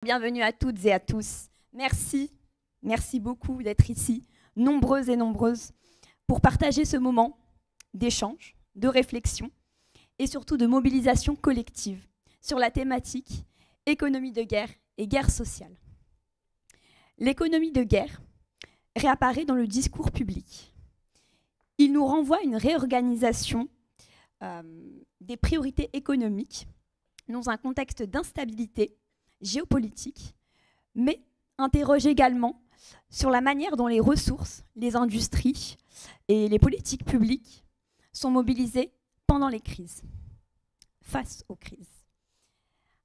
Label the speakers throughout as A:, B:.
A: Bienvenue à toutes et à tous. Merci beaucoup d'être ici, nombreuses et nombreuses, pour partager ce moment d'échange, de réflexion et surtout de mobilisation collective sur la thématique économie de guerre et guerre sociale. L'économie de guerre réapparaît dans le discours public. Il nous renvoie à une réorganisation des priorités économiques dans un contexte d'instabilité géopolitique, mais interroge également sur la manière dont les ressources, les industries et les politiques publiques sont mobilisées pendant les crises, face aux crises.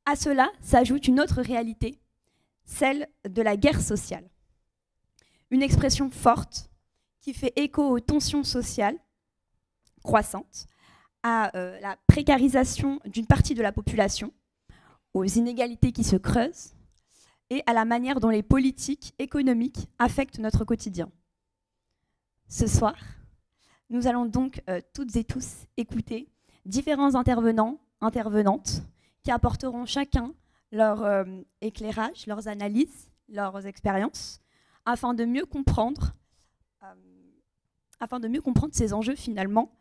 A: À cela s'ajoute une autre réalité, celle de la guerre sociale. Une expression forte qui fait écho aux tensions sociales croissantes, à la précarisation d'une partie de la population, aux inégalités qui se creusent et à la manière dont les politiques économiques affectent notre quotidien. Ce soir, nous allons donc toutes et tous écouter différents intervenants, intervenantes qui apporteront chacun leur éclairage, leurs analyses, leurs expériences, afin de mieux comprendre ces enjeux finalement,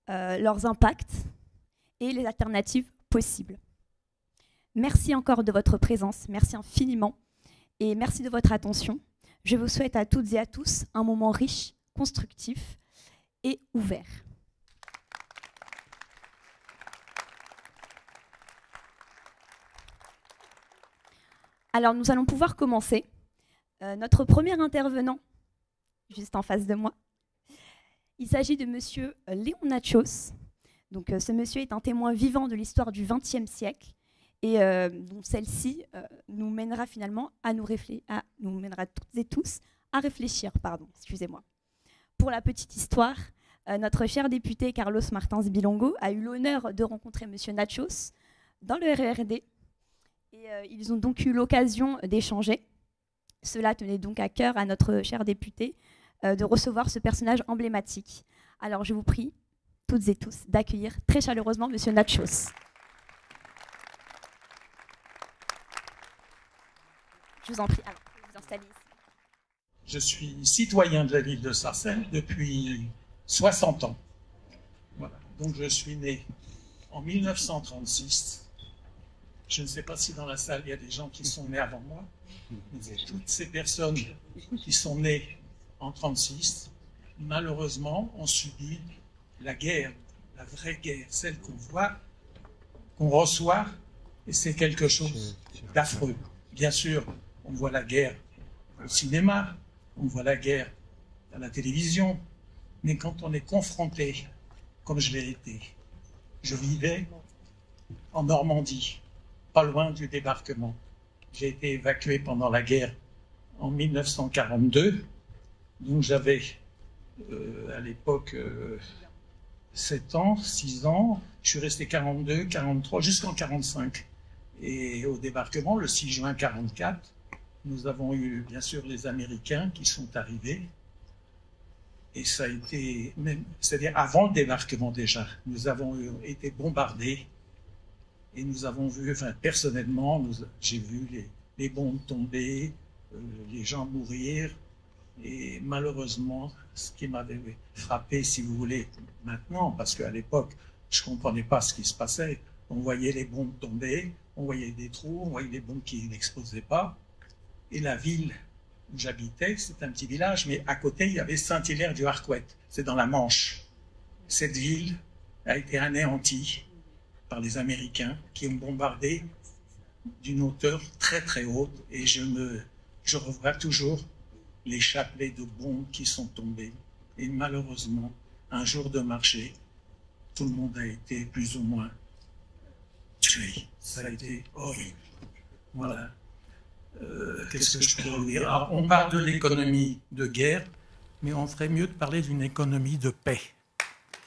A: leurs impacts et les alternatives possibles. Merci encore de votre présence, merci infiniment et merci de votre attention. Je vous souhaite à toutes et à tous un moment riche, constructif et ouvert. Alors nous allons pouvoir commencer. Notre premier intervenant, juste en face de moi, il s'agit de monsieur Léon Natchos. Donc, ce monsieur est un témoin vivant de l'histoire du XXe siècle. Et donc celle-ci nous mènera finalement nous mènera toutes et tous à réfléchir. Pour la petite histoire, notre cher député Carlos Martins Bilongo a eu l'honneur de rencontrer M. Natchos dans le RERD. Et ils ont donc eu l'occasion d'échanger. Cela tenait donc à cœur à notre cher député de recevoir ce personnage emblématique. Alors je vous prie, toutes et tous, d'accueillir très chaleureusement M. Natchos. Je vous en prie, alors, vous installez ici.
B: Je suis citoyen de la ville de Sarcelles depuis 60 ans. Voilà. Donc je suis né en 1936. Je ne sais pas si dans la salle il y a des gens qui sont nés avant moi. Mais toutes ces personnes qui sont nées en 1936, malheureusement, ont subi la guerre, la vraie guerre, celle qu'on voit, qu'on reçoit, et c'est quelque chose d'affreux. Bien sûr, on voit la guerre au cinéma, on voit la guerre à la télévision, mais quand on est confronté, comme je l'ai été, je vivais en Normandie, pas loin du débarquement. J'ai été évacué pendant la guerre en 1942, donc j'avais à l'époque 7 ans, 6 ans, je suis resté 42, 43, jusqu'en 45. Et au débarquement, le 6 juin 1944, nous avons eu bien sûr les Américains qui sont arrivés. Et ça a été, c'est-à-dire avant le débarquement déjà, nous avons été bombardés. Et nous avons vu, enfin personnellement, j'ai vu les bombes tomber, les gens mourir. Et malheureusement, ce qui m'avait frappé, si vous voulez, maintenant, parce qu'à l'époque, je ne comprenais pas ce qui se passait. On voyait les bombes tomber, on voyait des trous, on voyait des bombes qui n'explosaient pas. Et la ville où j'habitais, c'est un petit village, mais à côté, il y avait Saint-Hilaire-du-Harcouët. C'est dans la Manche. Cette ville a été anéantie par les Américains qui ont bombardé d'une hauteur très très haute. Et je revois toujours les chapelets de bombes qui sont tombés. Et malheureusement, un jour de marché, tout le monde a été plus ou moins tué. Ça a été horrible. Voilà. Qu'est-ce que je peux vous dire? Alors, on parle de l'économie de guerre, mais on ferait mieux de parler d'une économie de paix.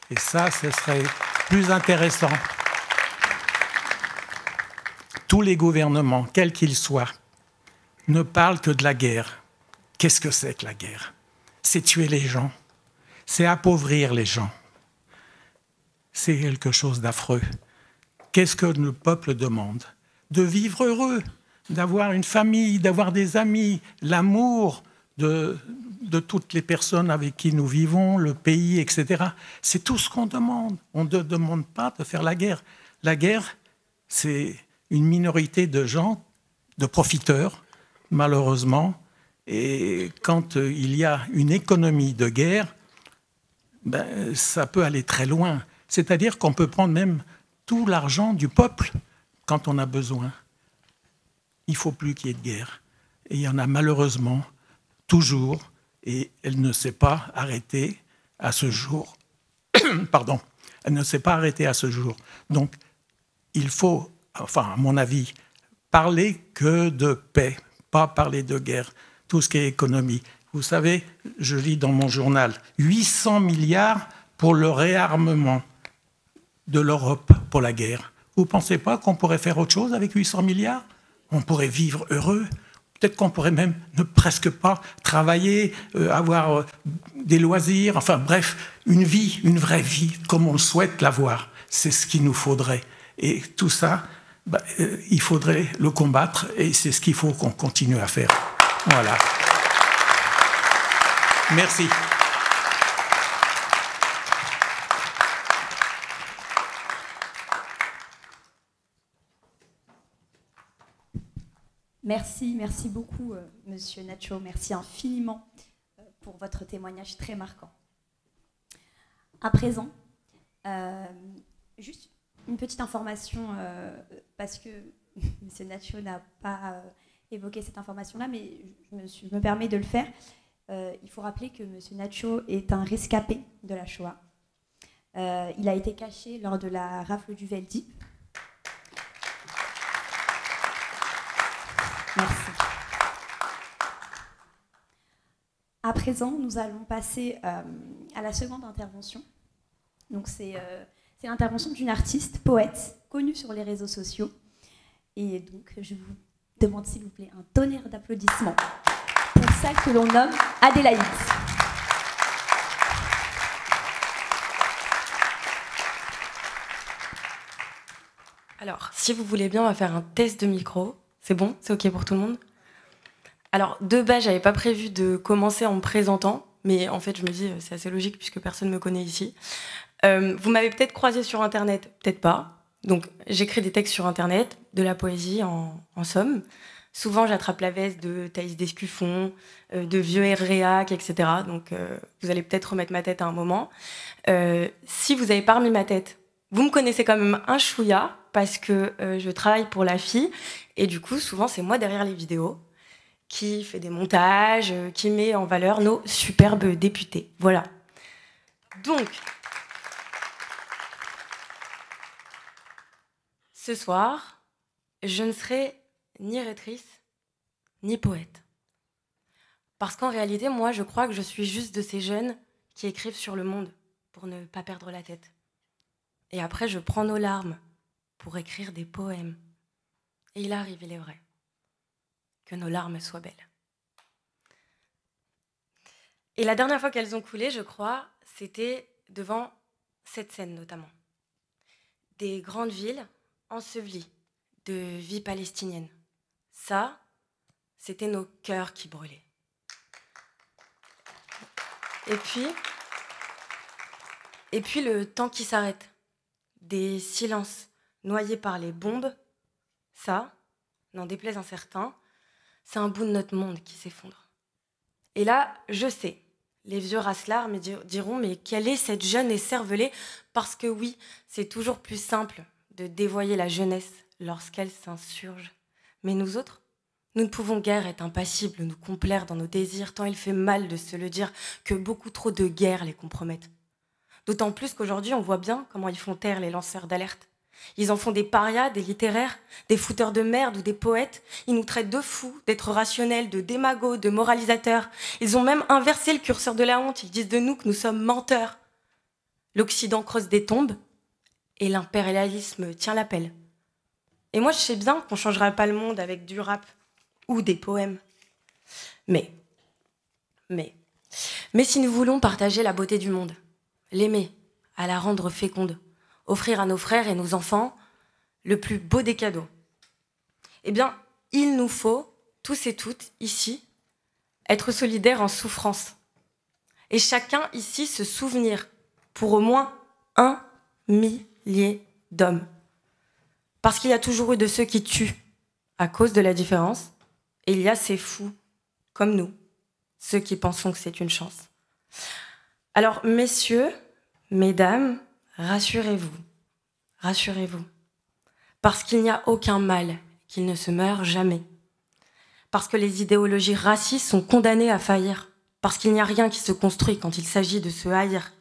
B: Et ça, ce serait plus intéressant. Tous les gouvernements, quels qu'ils soient, ne parlent que de la guerre. Qu'est-ce que c'est que la guerre? C'est tuer les gens, c'est appauvrir les gens. C'est quelque chose d'affreux. Qu'est-ce que le peuple demande? De vivre heureux, d'avoir une famille, d'avoir des amis, l'amour de toutes les personnes avec qui nous vivons, le pays, etc. C'est tout ce qu'on demande. On ne demande pas de faire la guerre. La guerre, c'est une minorité de gens, de profiteurs, malheureusement. Et quand il y a une économie de guerre, ben, ça peut aller très loin. C'est-à-dire qu'on peut prendre même tout l'argent du peuple quand on a besoin. Il ne faut plus qu'il y ait de guerre. Et il y en a malheureusement toujours, et elle ne s'est pas arrêtée à ce jour. Pardon, elle ne s'est pas arrêtée à ce jour. Donc, il faut, enfin, à mon avis, parler que de paix, pas parler de guerre, tout ce qui est économie. Vous savez, je lis dans mon journal, 800 milliards pour le réarmement de l'Europe pour la guerre. Vous ne pensez pas qu'on pourrait faire autre chose avec 800 milliards? On pourrait vivre heureux. Peut-être qu'on pourrait même ne presque pas travailler, avoir des loisirs, enfin bref, une vie, une vraie vie, comme on le souhaite l'avoir. C'est ce qu'il nous faudrait. Et tout ça, il faudrait le combattre et c'est ce qu'il faut qu'on continue à faire. Voilà. Merci.
A: Merci beaucoup, Monsieur Nacho. Merci infiniment pour votre témoignage très marquant. À présent, juste une petite information, parce que Monsieur Nacho n'a pas évoqué cette information-là, mais je me permets de le faire. Il faut rappeler que Monsieur Nacho est un rescapé de la Shoah. Il a été caché lors de la rafle du Veldi. Merci. À présent, nous allons passer à la seconde intervention. Donc, c'est l'intervention d'une artiste, poète, connue sur les réseaux sociaux. Et donc, je vous demande, s'il vous plaît, un tonnerre d'applaudissements pour celle que l'on nomme Adélaïde.
C: Alors, si vous voulez bien, on va faire un test de micro. C'est bon? C'est OK pour tout le monde? Alors, de base, j'avais pas prévu de commencer en me présentant, mais en fait, je me dis, c'est assez logique puisque personne ne me connaît ici. Vous m'avez peut-être croisé sur Internet, peut-être pas. Donc, j'écris des textes sur Internet, de la poésie en somme. Souvent, j'attrape la veste de Thaïs Descuffon, de vieux Réac, etc. Donc, vous allez peut-être remettre ma tête à un moment. Si vous avez pas remis ma tête, vous me connaissez quand même un chouïa, parce que je travaille pour la FI, et du coup, souvent, c'est moi derrière les vidéos, qui fait des montages, qui met en valeur nos superbes députés. Voilà. Donc, ce soir, je ne serai ni rhétrice, ni poète. Parce qu'en réalité, moi, je crois que je suis juste de ces jeunes qui écrivent sur le monde pour ne pas perdre la tête. Et après, je prends nos larmes pour écrire des poèmes. Et il arrive, il est vrai, que nos larmes soient belles. Et la dernière fois qu'elles ont coulé, je crois, c'était devant cette scène notamment. Des grandes villes ensevelies de vie palestinienne. Ça, c'était nos cœurs qui brûlaient. Et puis le temps qui s'arrête. Des silences noyés par les bombes. Ça, n'en déplaise un certain, c'est un bout de notre monde qui s'effondre. Et là, je sais, les vieux raslards me diront, mais quelle est cette jeune écervelée? Parce que oui, c'est toujours plus simple de dévoyer la jeunesse lorsqu'elle s'insurge. Mais nous autres, nous ne pouvons guère être impassibles, nous complaire dans nos désirs, tant il fait mal de se le dire que beaucoup trop de guerres les compromettent. D'autant plus qu'aujourd'hui, on voit bien comment ils font taire les lanceurs d'alerte. Ils en font des parias, des littéraires, des fouteurs de merde ou des poètes. Ils nous traitent de fous, d'être rationnels, de démagos, de moralisateurs. Ils ont même inversé le curseur de la honte. Ils disent de nous que nous sommes menteurs. L'Occident creuse des tombes et l'impérialisme tient l'appel. Et moi, je sais bien qu'on ne changera pas le monde avec du rap ou des poèmes. Mais si nous voulons partager la beauté du monde, l'aimer, à la rendre féconde, offrir à nos frères et nos enfants le plus beau des cadeaux, eh bien, il nous faut, tous et toutes, ici, être solidaires en souffrance. Et chacun ici se souvenir, pour au moins 1 millier d'hommes. Parce qu'il y a toujours eu de ceux qui tuent à cause de la différence, et il y a ces fous, comme nous, ceux qui pensons que c'est une chance. Alors, messieurs, mesdames, rassurez-vous, rassurez-vous, parce qu'il n'y a aucun mal qu'il ne se meure jamais, parce que les idéologies racistes sont condamnées à faillir, parce qu'il n'y a rien qui se construit quand il s'agit de se haïr,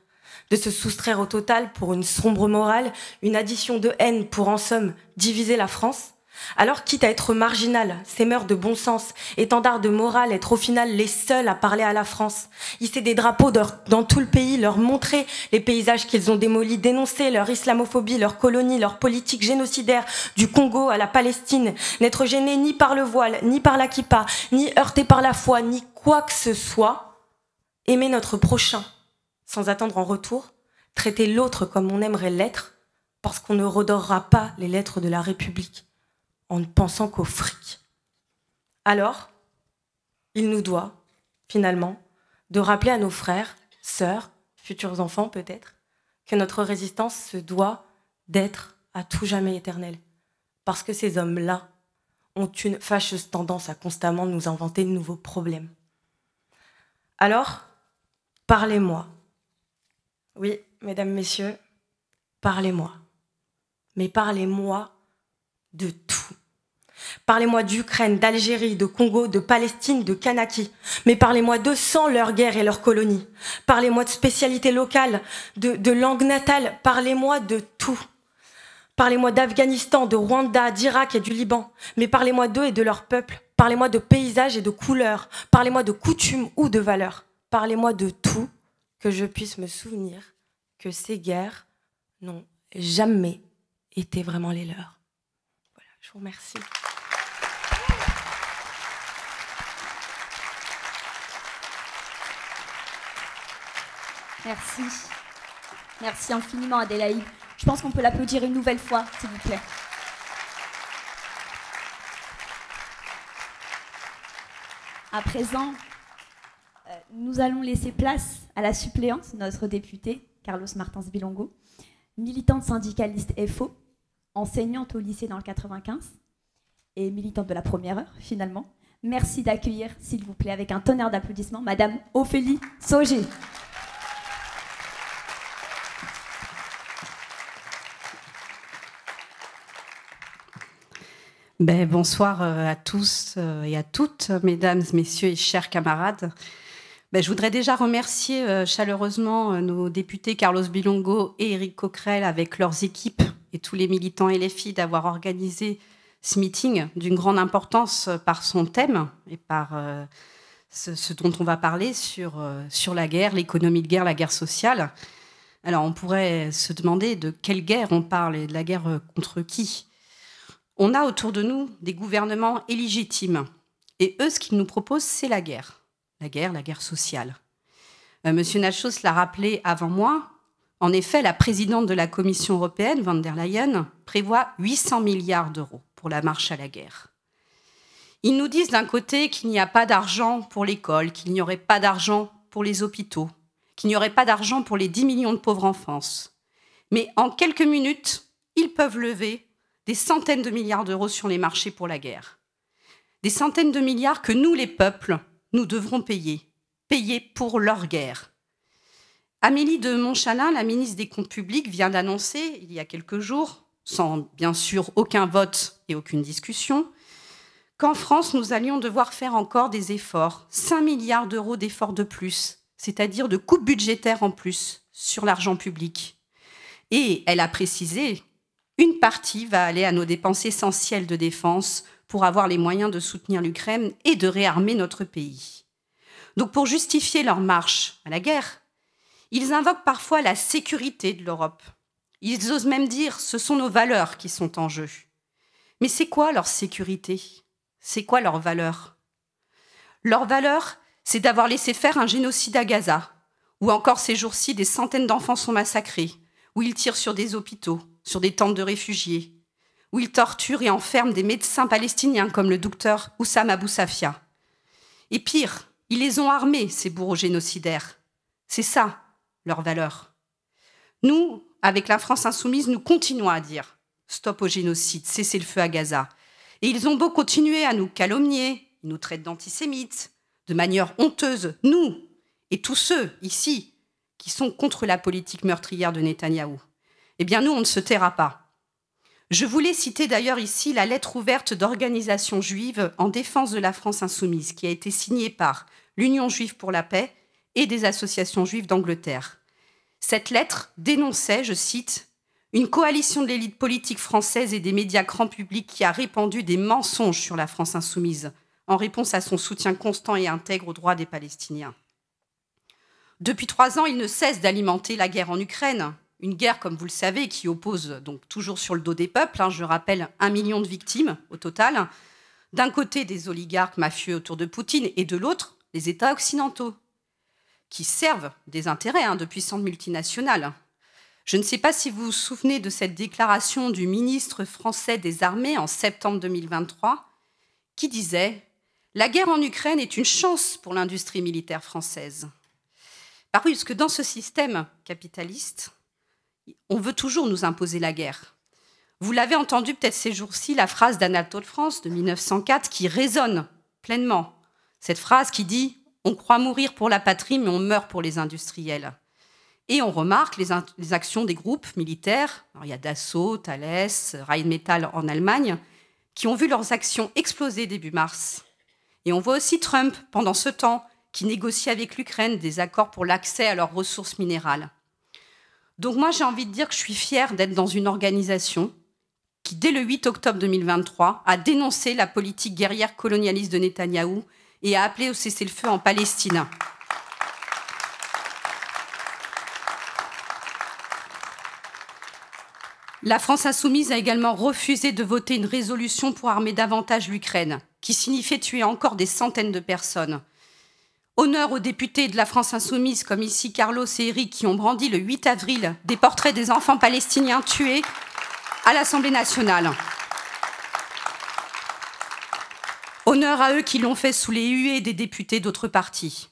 C: de se soustraire au total pour une sombre morale, une addition de haine pour en somme diviser la France. Alors, quitte à être marginal, sémeur de bon sens, étendard de morale, être au final les seuls à parler à la France, hisser des drapeaux dans tout le pays, leur montrer les paysages qu'ils ont démolis, dénoncer leur islamophobie, leur colonie, leur politique génocidaire du Congo à la Palestine, n'être gêné ni par le voile, ni par la kippa, ni heurté par la foi, ni quoi que ce soit, aimer notre prochain, sans attendre en retour, traiter l'autre comme on aimerait l'être, parce qu'on ne redorera pas les lettres de la République, en ne pensant qu'au fric. Alors, il nous doit, finalement, de rappeler à nos frères, sœurs, futurs enfants peut-être, que notre résistance se doit d'être à tout jamais éternelle. Parce que ces hommes-là ont une fâcheuse tendance à constamment nous inventer de nouveaux problèmes. Alors, parlez-moi. Oui, mesdames, messieurs, parlez-moi. Mais parlez-moi de tout. Parlez-moi d'Ukraine, d'Algérie, de Congo, de Palestine, de Kanaki. Mais parlez-moi d'eux sans leur guerre et leur colonie. Parlez-moi de spécialités locales, de langue natale. Parlez-moi de tout. Parlez-moi d'Afghanistan, de Rwanda, d'Irak et du Liban. Mais parlez-moi d'eux et de leur peuple. Parlez-moi de paysages et de couleurs. Parlez-moi de coutumes ou de valeurs. Parlez-moi de tout, que je puisse me souvenir que ces guerres n'ont jamais été vraiment les leurs. Voilà, je vous remercie.
A: Merci. Merci infiniment, Adélaïde. Je pense qu'on peut l'applaudir une nouvelle fois, s'il vous plaît. À présent, nous allons laisser place à la suppléance, notre député, Carlos Martins Bilongo, militante syndicaliste FO, enseignante au lycée dans le 95 et militante de la première heure, finalement. Merci d'accueillir, s'il vous plaît, avec un tonnerre d'applaudissements, Madame Ophélie Sauger.
D: Bonsoir à tous et à toutes, mesdames, messieurs et chers camarades. Je voudrais déjà remercier chaleureusement nos députés Carlos Bilongo et Éric Coquerel avec leurs équipes et tous les militants LFI d'avoir organisé ce meeting d'une grande importance par son thème et par ce dont on va parler sur la guerre, l'économie de guerre, la guerre sociale. Alors on pourrait se demander de quelle guerre on parle et de la guerre contre qui ? On a autour de nous des gouvernements illégitimes. Et eux, ce qu'ils nous proposent, c'est la guerre. La guerre sociale. Monsieur Nachos l'a rappelé avant moi. En effet, la présidente de la Commission européenne, von der Leyen, prévoit 800 milliards d'euros pour la marche à la guerre. Ils nous disent d'un côté qu'il n'y a pas d'argent pour l'école, qu'il n'y aurait pas d'argent pour les hôpitaux, qu'il n'y aurait pas d'argent pour les 10 millions de pauvres en France. Mais en quelques minutes, ils peuvent lever des centaines de milliards d'euros sur les marchés pour la guerre. Des centaines de milliards que nous, les peuples, nous devrons payer pour leur guerre. Amélie de Montchalin, la ministre des Comptes publics, vient d'annoncer, il y a quelques jours, sans bien sûr aucun vote et aucune discussion, qu'en France, nous allions devoir faire encore des efforts, 5 milliards d'euros d'efforts de plus, c'est-à-dire de coupes budgétaires en plus sur l'argent public. Et elle a précisé, une partie va aller à nos dépenses essentielles de défense pour avoir les moyens de soutenir l'Ukraine et de réarmer notre pays. Donc pour justifier leur marche à la guerre, ils invoquent parfois la sécurité de l'Europe. Ils osent même dire « ce sont nos valeurs qui sont en jeu ». Mais c'est quoi leur sécurité ? C'est quoi leur valeur ? Leur valeur, c'est d'avoir laissé faire un génocide à Gaza, ou encore ces jours-ci, des centaines d'enfants sont massacrés, où ils tirent sur des hôpitaux, sur des tentes de réfugiés, où ils torturent et enferment des médecins palestiniens comme le docteur Oussam Abou Safia. Et pire, ils les ont armés, ces bourreaux génocidaires. C'est ça, leur valeur. Nous, avec la France insoumise, nous continuons à dire « stop au génocide, cessez le feu à Gaza ». Et ils ont beau continuer à nous calomnier, ils nous traitent d'antisémites, de manière honteuse, nous et tous ceux ici qui sont contre la politique meurtrière de Netanyahou. Eh bien, nous, on ne se taira pas. Je voulais citer d'ailleurs ici la lettre ouverte d'organisations juives en défense de la France insoumise qui a été signée par l'Union juive pour la paix et des associations juives d'Angleterre. Cette lettre dénonçait, je cite, « une coalition de l'élite politique française et des médias grand public qui a répandu des mensonges sur la France insoumise en réponse à son soutien constant et intègre aux droits des Palestiniens. » Depuis 3 ans, il ne cesse d'alimenter la guerre en Ukraine, une guerre, comme vous le savez, qui oppose donc toujours sur le dos des peuples. Je rappelle 1 million de victimes au total. D'un côté, des oligarques mafieux autour de Poutine et de l'autre, les États occidentaux, qui servent des intérêts de puissantes multinationales. Je ne sais pas si vous vous souvenez de cette déclaration du ministre français des Armées en septembre 2023 qui disait « La guerre en Ukraine est une chance pour l'industrie militaire française ». Bah oui, parce que dans ce système capitaliste, on veut toujours nous imposer la guerre. Vous l'avez entendu peut-être ces jours-ci, la phrase d'Anatole France de 1904 qui résonne pleinement. Cette phrase qui dit « On croit mourir pour la patrie, mais on meurt pour les industriels ». Et on remarque les actions des groupes militaires, alors il y a Dassault, Thales, Rheinmetall en Allemagne, qui ont vu leurs actions exploser début mars. Et on voit aussi Trump, pendant ce temps, qui négocie avec l'Ukraine des accords pour l'accès à leurs ressources minérales. Donc moi, j'ai envie de dire que je suis fière d'être dans une organisation qui, dès le 8 octobre 2023, a dénoncé la politique guerrière colonialiste de Netanyahou et a appelé au cessez-le-feu en Palestine. La France insoumise a également refusé de voter une résolution pour armer davantage l'Ukraine, qui signifiait tuer encore des centaines de personnes. Honneur aux députés de la France insoumise, comme ici Carlos et Eric, qui ont brandi le 8 avril des portraits des enfants palestiniens tués à l'Assemblée nationale. Honneur à eux qui l'ont fait sous les huées des députés d'autres partis.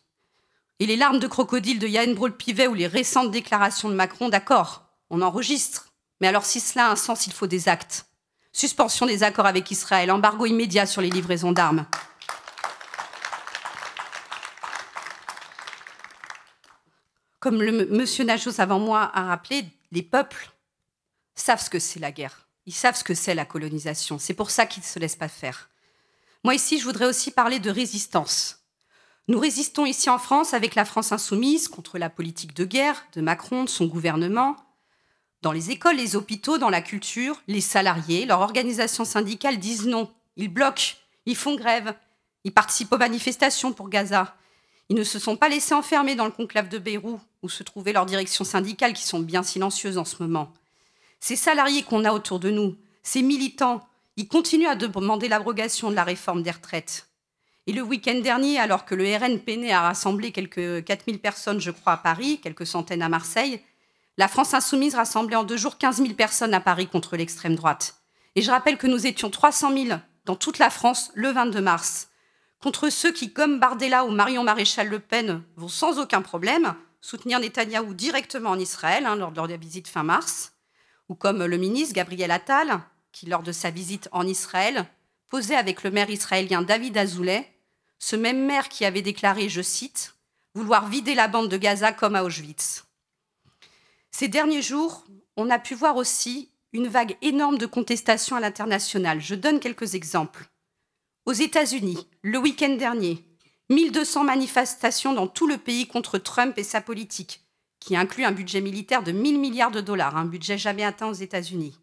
D: Et les larmes de crocodile de Yael Braun-Pivet ou les récentes déclarations de Macron, d'accord, on enregistre. Mais alors si cela a un sens, il faut des actes. Suspension des accords avec Israël, embargo immédiat sur les livraisons d'armes. Comme monsieur Najos avant moi a rappelé, les peuples savent ce que c'est la guerre. Ils savent ce que c'est la colonisation. C'est pour ça qu'ils ne se laissent pas faire. Moi ici, je voudrais aussi parler de résistance. Nous résistons ici en France avec la France insoumise contre la politique de guerre de Macron, de son gouvernement. Dans les écoles, les hôpitaux, dans la culture, les salariés, leurs organisations syndicales disent non. Ils bloquent, ils font grève, ils participent aux manifestations pour Gaza. Ils ne se sont pas laissés enfermer dans le conclave de Beyrouth, où se trouvaient leurs directions syndicales qui sont bien silencieuses en ce moment. Ces salariés qu'on a autour de nous, ces militants, ils continuent à demander l'abrogation de la réforme des retraites. Et le week-end dernier, alors que le RN peinait à rassembler quelques 4000 personnes, je crois, à Paris, quelques centaines à Marseille, la France insoumise rassemblait en 2 jours 15 000 personnes à Paris contre l'extrême droite. Et je rappelle que nous étions 300 000 dans toute la France le 22 mars, contre ceux qui, comme Bardella ou Marion Maréchal Le Pen, vont sans aucun problème soutenir Netanyahou directement en Israël lors de leur visite fin mars, ou comme le ministre Gabriel Attal, qui, lors de sa visite en Israël, posait avec le maire israélien David Azoulay, ce même maire qui avait déclaré, je cite, « vouloir vider la bande de Gaza comme à Auschwitz ». Ces derniers jours, on a pu voir aussi une vague énorme de contestation à l'international. Je donne quelques exemples. Aux États-Unis, le week-end dernier, 1200 manifestations dans tout le pays contre Trump et sa politique, qui inclut un budget militaire de 1000 milliards de dollars, un budget jamais atteint aux États-Unis.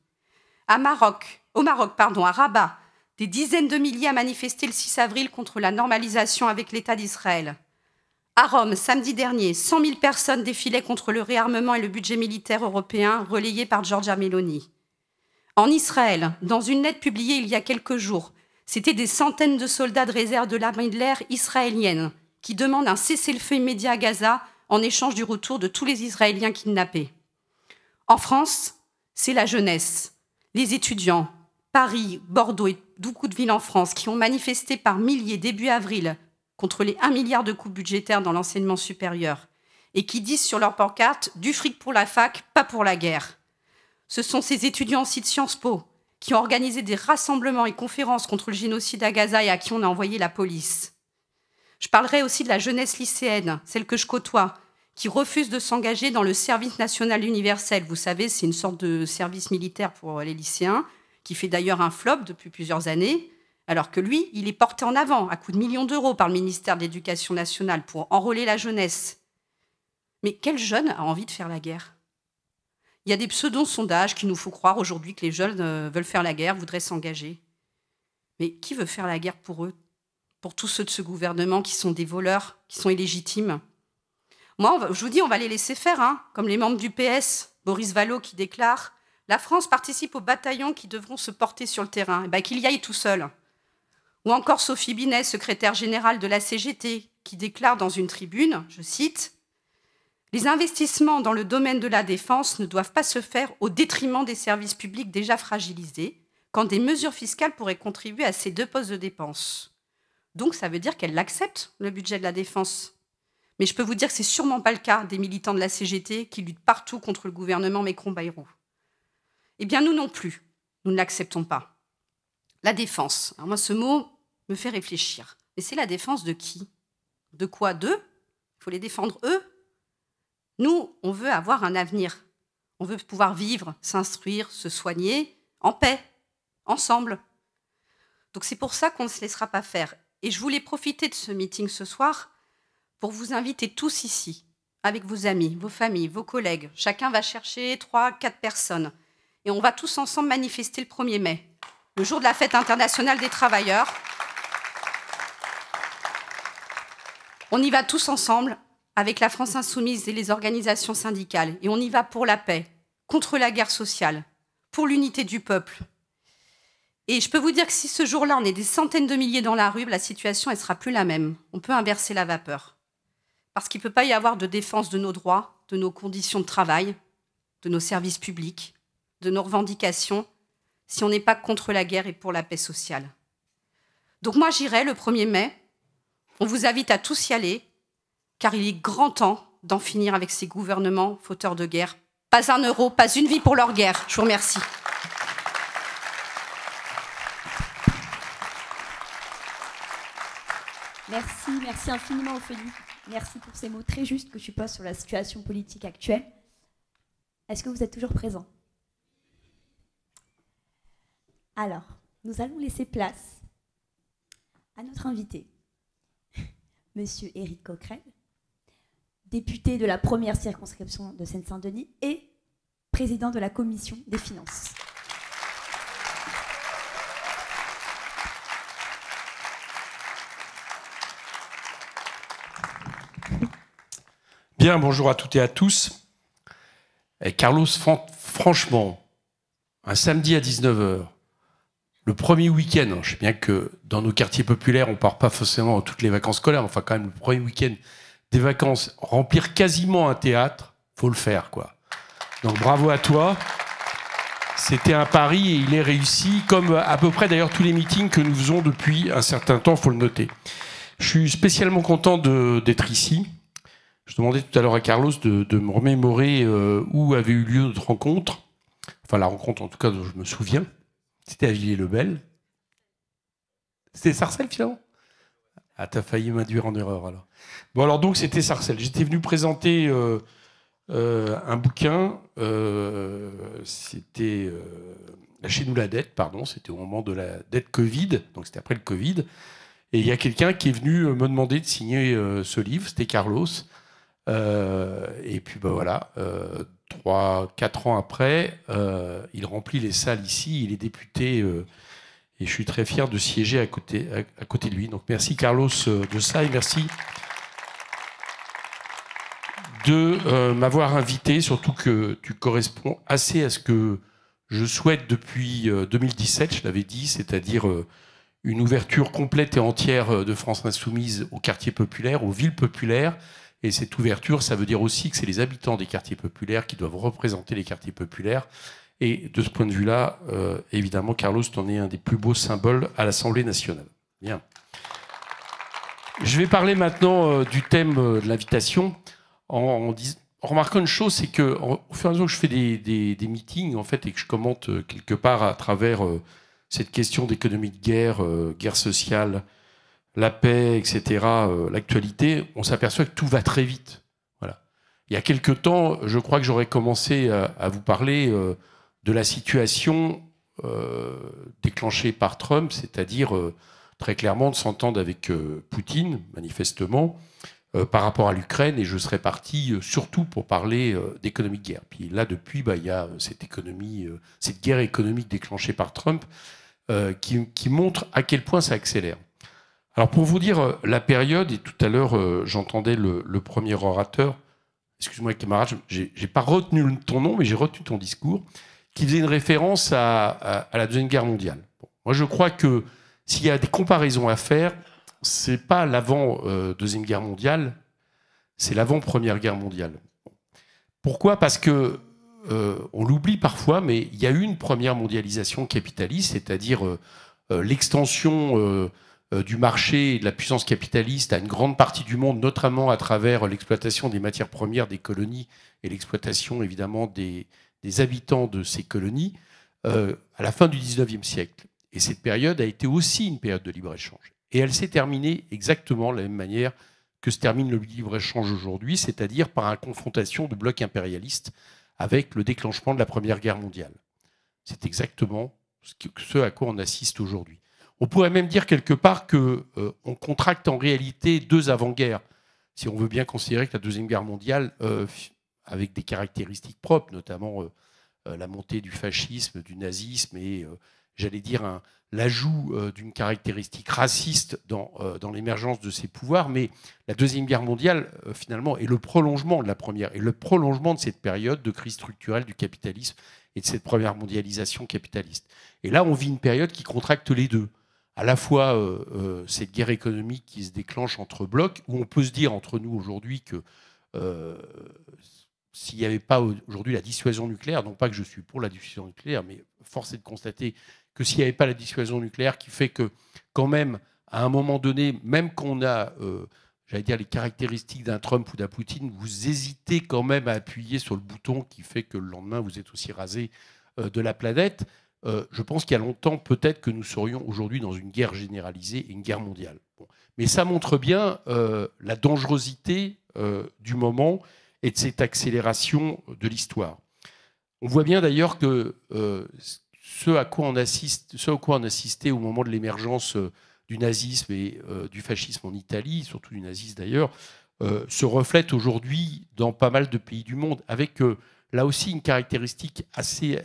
D: Au Maroc, à Rabat, des dizaines de milliers à manifester le 6 avril contre la normalisation avec l'État d'Israël. À Rome, samedi dernier, 100 000 personnes défilaient contre le réarmement et le budget militaire européen relayé par Giorgia Meloni. En Israël, dans une lettre publiée il y a quelques jours, c'était des centaines de soldats de réserve de l'armée de l'air israélienne qui demandent un cessez-le-feu immédiat à Gaza en échange du retour de tous les Israéliens kidnappés. En France, c'est la jeunesse, les étudiants, Paris, Bordeaux et beaucoup de villes en France qui ont manifesté par milliers début avril contre les 1 milliard de coupes budgétaires dans l'enseignement supérieur et qui disent sur leur pancarte « du fric pour la fac, pas pour la guerre ». Ce sont ces étudiants aussi de Sciences Po qui ont organisé des rassemblements et conférences contre le génocide à Gaza et à qui on a envoyé la police. Je parlerai aussi de la jeunesse lycéenne, celle que je côtoie, qui refuse de s'engager dans le service national universel. Vous savez, c'est une sorte de service militaire pour les lycéens, qui fait d'ailleurs un flop depuis plusieurs années, alors que lui, il est porté en avant à coups de millions d'euros par le ministère de l'Éducation nationale pour enrôler la jeunesse. Mais quel jeune a envie de faire la guerre ? Il y a des pseudo-sondages qui nous font croire aujourd'hui que les jeunes veulent faire la guerre, voudraient s'engager. Mais qui veut faire la guerre pour eux ? Pour tous ceux de ce gouvernement qui sont des voleurs, qui sont illégitimes ? Moi, je vous dis, on va les laisser faire, hein, comme les membres du PS, Boris Vallaud qui déclare « La France participe aux bataillons qui devront se porter sur le terrain. » Qu'il y aille tout seul. Ou encore Sophie Binet, secrétaire générale de la CGT, qui déclare dans une tribune, je cite, « Les investissements dans le domaine de la défense ne doivent pas se faire au détriment des services publics déjà fragilisés, quand des mesures fiscales pourraient contribuer à ces deux postes de dépenses. » Donc ça veut dire qu'elle accepte le budget de la défense. Mais je peux vous dire que ce n'est sûrement pas le cas des militants de la CGT qui luttent partout contre le gouvernement Macron-Bayrou. Eh bien, nous non plus, nous ne l'acceptons pas. La défense. Alors moi, ce mot me fait réfléchir. Mais c'est la défense de qui ? De quoi ? D'eux ? Il faut les défendre eux ? Nous, on veut avoir un avenir. On veut pouvoir vivre, s'instruire, se soigner, en paix, ensemble. Donc c'est pour ça qu'on ne se laissera pas faire. Et je voulais profiter de ce meeting ce soir pour vous inviter tous ici, avec vos amis, vos familles, vos collègues. Chacun va chercher 3, 4 personnes. Et on va tous ensemble manifester le 1er mai, le jour de la fête internationale des travailleurs. On y va tous ensemble avec la France insoumise et les organisations syndicales. Et on y va pour la paix, contre la guerre sociale, pour l'unité du peuple. Et je peux vous dire que si ce jour-là, on est des centaines de milliers dans la rue, la situation, elle ne sera plus la même. On peut inverser la vapeur. Parce qu'il ne peut pas y avoir de défense de nos droits, de nos conditions de travail, de nos services publics, de nos revendications, si on n'est pas contre la guerre et pour la paix sociale. Donc moi, j'irai le 1er mai. On vous invite à tous y aller, car il est grand temps d'en finir avec ces gouvernements fauteurs de guerre. Pas un euro, pas une vie pour leur guerre. Je vous remercie.
A: Merci infiniment Ophélie. Merci pour ces mots très justes que tu poses sur la situation politique actuelle. Est-ce que vous êtes toujours présents ? Alors, nous allons laisser place à notre invité, Monsieur Éric Coquerel, député de la première circonscription de Seine-Saint-Denis et président de la commission des finances.
E: Bien, bonjour à toutes et à tous. Et Carlos, franchement, un samedi à 19h, le premier week-end, je sais bien que dans nos quartiers populaires, on ne part pas forcément toutes les vacances scolaires, enfin quand même le premier week-end des vacances, remplir quasiment un théâtre, il faut le faire, quoi. Donc bravo à toi. C'était un pari et il est réussi, comme à peu près d'ailleurs tous les meetings que nous faisons depuis un certain temps, il faut le noter. Je suis spécialement content d'être ici. Je demandais tout à l'heure à Carlos de me remémorer où avait eu lieu notre rencontre. Enfin, la rencontre, en tout cas, dont je me souviens. C'était à Villiers-le-Bel. C'était Sarcelles, finalement ? Ah, t'as failli m'induire en erreur, alors. Bon, alors, donc, c'était Sarcelles. J'étais venu présenter un bouquin. C'était Lâchez-nous la dette, pardon. C'était au moment de la dette Covid. Donc, c'était après le Covid. Et il y a quelqu'un qui est venu me demander de signer ce livre. C'était Carlos. Et puis ben voilà, 3-4 ans après, il remplit les salles ici, il est député et je suis très fier de siéger à côté de lui. Donc merci Carlos de ça et merci de m'avoir invité, surtout que tu corresponds assez à ce que je souhaite depuis 2017, je l'avais dit, c'est-à-dire une ouverture complète et entière de France Insoumise aux quartiers populaires, aux villes populaires. Et cette ouverture, ça veut dire aussi que c'est les habitants des quartiers populaires qui doivent représenter les quartiers populaires Et de ce point de vue-là, évidemment, Carlos, tu en es un des plus beaux symboles à l'Assemblée nationale. Bien. Je vais parler maintenant du thème de l'invitation en remarquant une chose, c'est qu'au fur et à mesure que je fais des meetings en fait, et que je commente quelque part à travers cette question d'économie de guerre, guerre sociale, la paix, etc., l'actualité, on s'aperçoit que tout va très vite. Voilà. Il y a quelque temps, je crois que j'aurais commencé à vous parler de la situation déclenchée par Trump, c'est-à-dire très clairement de s'entendre avec Poutine, manifestement, par rapport à l'Ukraine, et je serais parti surtout pour parler d'économie de guerre. Puis là, depuis, il y a cette guerre économique déclenchée par Trump qui montre à quel point ça accélère. Alors pour vous dire la période, et tout à l'heure j'entendais le premier orateur, excuse-moi camarade, j'ai pas retenu ton nom, mais j'ai retenu ton discours, qui faisait une référence à la Deuxième Guerre mondiale. Bon, moi je crois que s'il y a des comparaisons à faire, c'est pas l'avant Deuxième Guerre mondiale, c'est l'avant Première Guerre mondiale. Pourquoi ? Parce que on l'oublie parfois, mais il y a eu une première mondialisation capitaliste, c'est-à-dire l'extension du marché et de la puissance capitaliste à une grande partie du monde, notamment à travers l'exploitation des matières premières des colonies et l'exploitation évidemment des habitants de ces colonies à la fin du XIXe siècle. Et cette période a été aussi une période de libre-échange. Et elle s'est terminée exactement de la même manière que se termine le libre-échange aujourd'hui, c'est-à-dire par une confrontation de blocs impérialistes avec le déclenchement de la Première Guerre mondiale. C'est exactement ce à quoi on assiste aujourd'hui. On pourrait même dire quelque part qu'on contracte en réalité deux avant-guerres, si on veut bien considérer que la Deuxième Guerre mondiale, avec des caractéristiques propres, notamment la montée du fascisme, du nazisme et, j'allais dire, l'ajout d'une caractéristique raciste dans l'émergence de ces pouvoirs, mais la Deuxième Guerre mondiale, finalement, est le prolongement de la première, et le prolongement de cette période de crise structurelle du capitalisme et de cette première mondialisation capitaliste. Et là, on vit une période qui contracte les deux. À la fois cette guerre économique qui se déclenche entre blocs, où on peut se dire entre nous aujourd'hui que s'il n'y avait pas aujourd'hui la dissuasion nucléaire, non pas que je suis pour la dissuasion nucléaire, mais force est de constater que s'il n'y avait pas la dissuasion nucléaire qui fait que quand même, à un moment donné, même qu'on a, j'allais dire, les caractéristiques d'un Trump ou d'un Poutine, vous hésitez quand même à appuyer sur le bouton qui fait que le lendemain, vous êtes aussi rasé de la planète. Je pense qu'il y a longtemps, peut-être que nous serions aujourd'hui dans une guerre généralisée et une guerre mondiale. Bon. Mais ça montre bien la dangerosité du moment et de cette accélération de l'histoire. On voit bien d'ailleurs que ce à quoi on assistait au moment de l'émergence du nazisme et du fascisme en Italie, surtout du nazisme d'ailleurs, se reflète aujourd'hui dans pas mal de pays du monde, avec là aussi une caractéristique assez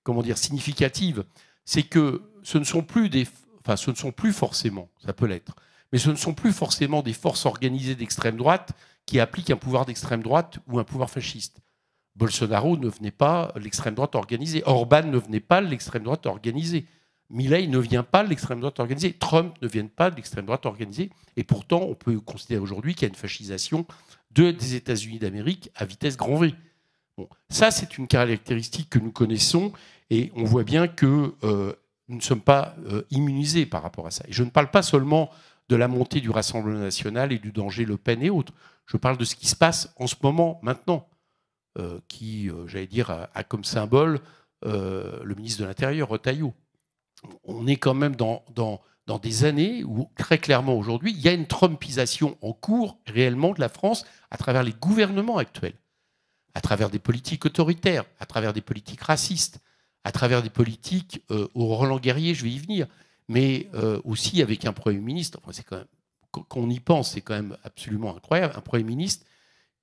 E: comment dire, significative, c'est que ce ne sont plus forcément, ça peut l'être, mais ce ne sont plus forcément des forces organisées d'extrême droite qui appliquent un pouvoir d'extrême droite ou un pouvoir fasciste. Bolsonaro ne venait pas de l'extrême droite organisée. Orban ne venait pas de l'extrême droite organisée. Milei ne vient pas de l'extrême droite organisée. Trump ne vient pas de l'extrême droite organisée. Et pourtant, on peut considérer aujourd'hui qu'il y a une fascisation des États-Unis d'Amérique à vitesse grand V. Bon, ça, c'est une caractéristique que nous connaissons et on voit bien que nous ne sommes pas immunisés par rapport à ça. Et je ne parle pas seulement de la montée du Rassemblement national et du danger Le Pen et autres. Je parle de ce qui se passe en ce moment, maintenant, qui, j'allais dire, a comme symbole le ministre de l'Intérieur, Retailleau. On est quand même dans des années où, très clairement aujourd'hui, il y a une trumpisation en cours réellement de la France à travers les gouvernements actuels, à travers des politiques autoritaires, à travers des politiques racistes, à travers des politiques au Roland Guerrier, je vais y venir, mais aussi avec un Premier ministre, enfin, c'est quand même, quand on y pense, c'est quand même absolument incroyable, un Premier ministre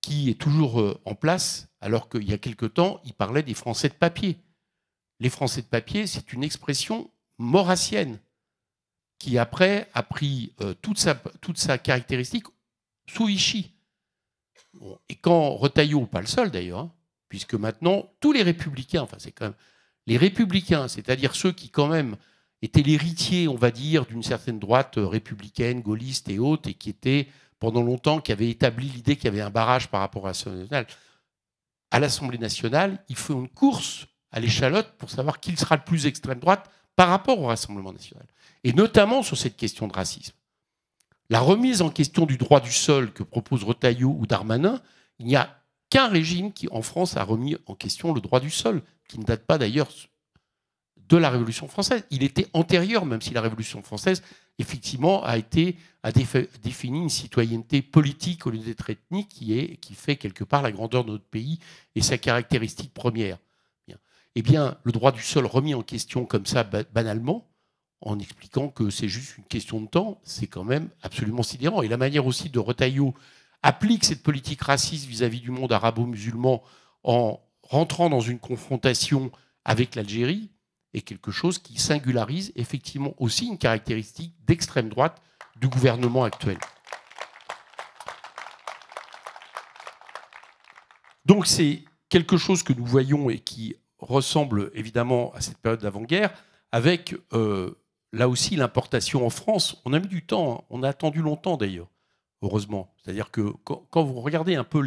E: qui est toujours en place, alors qu'il y a quelque temps, il parlait des Français de papier. Les Français de papier, c'est une expression maurassienne qui, après, a pris toute sa caractéristique sous Vichy. Bon, et quand Retailleau, pas le seul d'ailleurs, hein, puisque maintenant, tous les républicains, enfin c'est quand même les républicains, c'est-à-dire ceux qui quand même étaient l'héritier, on va dire, d'une certaine droite républicaine, gaulliste et autres, et qui étaient, pendant longtemps, qui avaient établi l'idée qu'il y avait un barrage par rapport à la nationale, à l'Assemblée nationale, ils font une course à l'échalote pour savoir qui sera le plus extrême droite par rapport au Rassemblement national. Et notamment sur cette question de racisme. La remise en question du droit du sol que propose Retailleau ou Darmanin, il n'y a qu'un régime qui, en France, a remis en question le droit du sol, qui ne date pas d'ailleurs de la Révolution française. Il était antérieur, même si la Révolution française, effectivement, a défini une citoyenneté politique au lieu d'être ethnique, qui fait quelque part la grandeur de notre pays et sa caractéristique première. Eh bien, le droit du sol remis en question comme ça, banalement, en expliquant que c'est juste une question de temps, c'est quand même absolument sidérant. Et la manière aussi de Retailleau applique cette politique raciste vis-à-vis du monde arabo-musulman en rentrant dans une confrontation avec l'Algérie est quelque chose qui singularise effectivement aussi une caractéristique d'extrême droite du gouvernement actuel. Donc c'est quelque chose que nous voyons et qui ressemble évidemment à cette période d'avant-guerre, avec là aussi l'importation en France. On a mis du temps, hein. On a attendu longtemps d'ailleurs, heureusement. C'est-à-dire que quand vous regardez un peu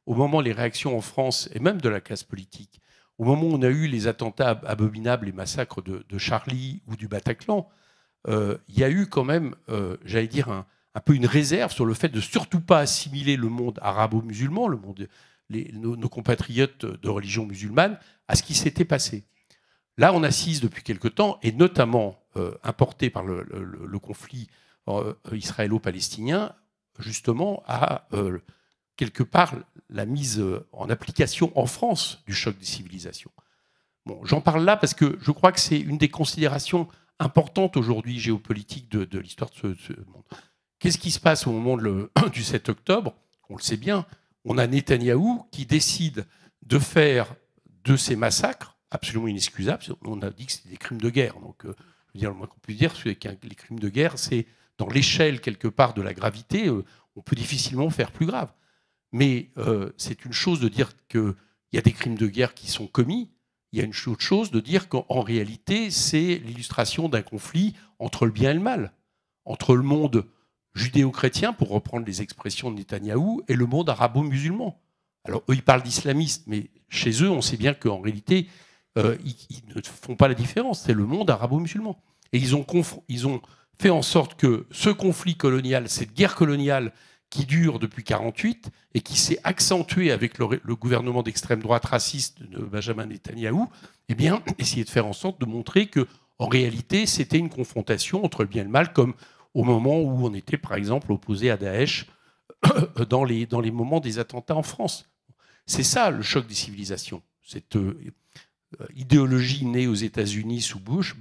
E: au moment les réactions en France, et même de la classe politique, au moment où on a eu les attentats abominables, les massacres de Charlie ou du Bataclan, il y a eu quand même, j'allais dire, un peu une réserve sur le fait de surtout pas assimiler le monde arabo-musulman, le monde, nos compatriotes de religion musulmane, à ce qui s'était passé. Là, on assiste depuis quelque temps, et notamment importé par le conflit israélo-palestinien, justement à quelque part la mise en application en France du choc des civilisations. Bon, j'en parle là parce que je crois que c'est une des considérations importantes aujourd'hui géopolitiques de l'histoire de ce monde. Qu'est-ce qui se passe au moment du 7 octobre? On le sait bien, on a Netanyahou qui décide de faire de ces massacres absolument inexcusables. On a dit que c'était des crimes de guerre. Donc, je veux dire, le moins qu'on puisse dire, c'est que les crimes de guerre, c'est dans l'échelle quelque part de la gravité, on peut difficilement faire plus grave. Mais c'est une chose de dire qu'il y a des crimes de guerre qui sont commis. Il y a une autre chose de dire qu'en réalité, c'est l'illustration d'un conflit entre le bien et le mal, entre le monde judéo-chrétien, pour reprendre les expressions de Netanyahou, et le monde arabo-musulman. Alors, eux, ils parlent d'islamistes, mais chez eux, on sait bien qu'en réalité, ils ne font pas la différence. C'est le monde arabo-musulman. Et ils ont fait en sorte que ce conflit colonial, cette guerre coloniale qui dure depuis 1948 et qui s'est accentuée avec le gouvernement d'extrême droite raciste de Benjamin Netanyahou, eh bien, essayer de faire en sorte de montrer qu'en réalité, c'était une confrontation entre le bien et le mal, comme au moment où on était, par exemple, opposé à Daesh dans les moments des attentats en France. C'est ça, le choc des civilisations. Cette idéologie née aux États-Unis sous Bush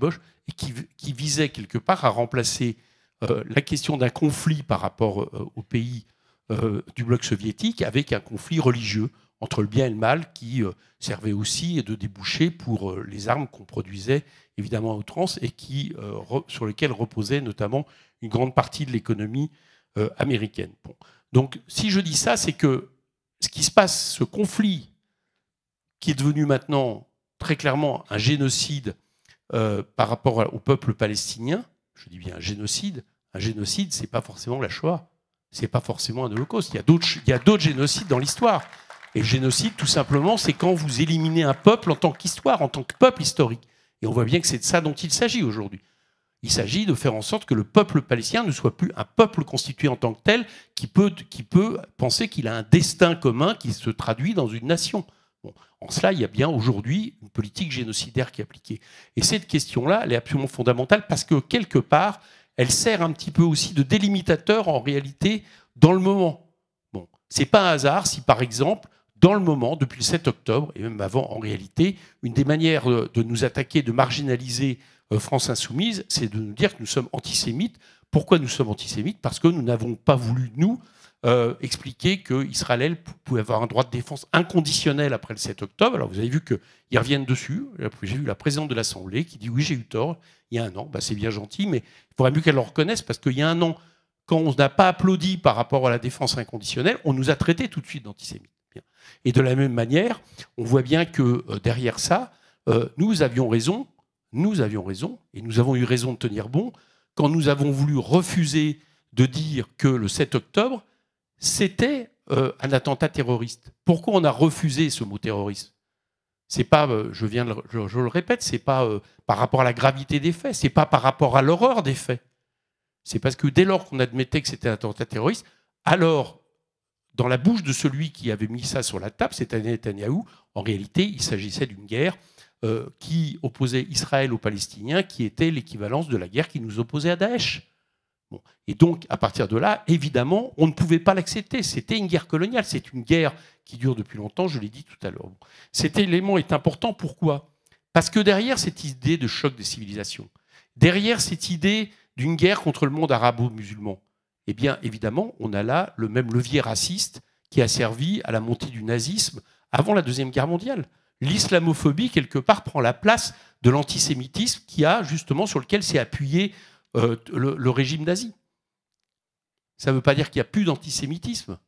E: et qui visait quelque part à remplacer la question d'un conflit par rapport aux pays du bloc soviétique avec un conflit religieux entre le bien et le mal qui servait aussi de débouché pour les armes qu'on produisait évidemment à outrance et sur lesquelles reposait notamment une grande partie de l'économie américaine. Bon. Donc si je dis ça, c'est que ce qui se passe, ce conflit qui est devenu maintenant très clairement un génocide par rapport au peuple palestinien, je dis bien un génocide, c'est pas forcément la Shoah, c'est pas forcément un holocauste, il y a d'autres génocides dans l'histoire. Et le génocide, tout simplement, c'est quand vous éliminez un peuple en tant qu'histoire, en tant que peuple historique. Et on voit bien que c'est de ça dont il s'agit aujourd'hui. Il s'agit de faire en sorte que le peuple palestinien ne soit plus un peuple constitué en tant que tel qui peut penser qu'il a un destin commun qui se traduit dans une nation. Bon, en cela, il y a bien aujourd'hui une politique génocidaire qui est appliquée. Et cette question-là, elle est absolument fondamentale parce que, quelque part, elle sert un petit peu aussi de délimitateur, en réalité, dans le moment. Bon, c'est pas un hasard si, par exemple, dans le moment, depuis le 7 octobre, et même avant, en réalité, une des manières de nous attaquer, de marginaliser France Insoumise, c'est de nous dire que nous sommes antisémites. Pourquoi nous sommes antisémites? Parce que nous n'avons pas voulu, nous, expliquer qu'Israël pouvait avoir un droit de défense inconditionnel après le 7 octobre. Alors vous avez vu qu'ils reviennent dessus. J'ai vu la présidente de l'Assemblée qui dit « oui, j'ai eu tort il y a un an ». C'est bien gentil, mais il faudrait mieux qu'elle le reconnaisse parce qu'il y a un an, quand on n'a pas applaudi par rapport à la défense inconditionnelle, on nous a traités tout de suite d'antisémites. Et de la même manière, on voit bien que derrière ça, nous avions raison, et nous avons eu raison de tenir bon, quand nous avons voulu refuser de dire que le 7 octobre, c'était un attentat terroriste. Pourquoi on a refusé ce mot terroriste? C'est pas, je le répète, c'est pas par rapport à la gravité des faits, c'est pas par rapport à l'horreur des faits. C'est parce que dès lors qu'on admettait que c'était un attentat terroriste, alors, dans la bouche de celui qui avait mis ça sur la table, c'est-à-dire Netanyahou, en réalité, il s'agissait d'une guerre qui opposait Israël aux Palestiniens, qui était l'équivalence de la guerre qui nous opposait à Daesh. Bon. Et donc, à partir de là, évidemment, on ne pouvait pas l'accepter. C'était une guerre coloniale, c'est une guerre qui dure depuis longtemps, je l'ai dit tout à l'heure. Bon. Cet élément est important, pourquoi? Parce que derrière cette idée de choc des civilisations, derrière cette idée d'une guerre contre le monde arabo-musulman, eh bien, évidemment, on a là le même levier raciste qui a servi à la montée du nazisme avant la Deuxième Guerre mondiale. L'islamophobie, quelque part, prend la place de l'antisémitisme sur lequel s'est appuyé le régime nazi. Ça ne veut pas dire qu'il n'y a plus d'antisémitisme.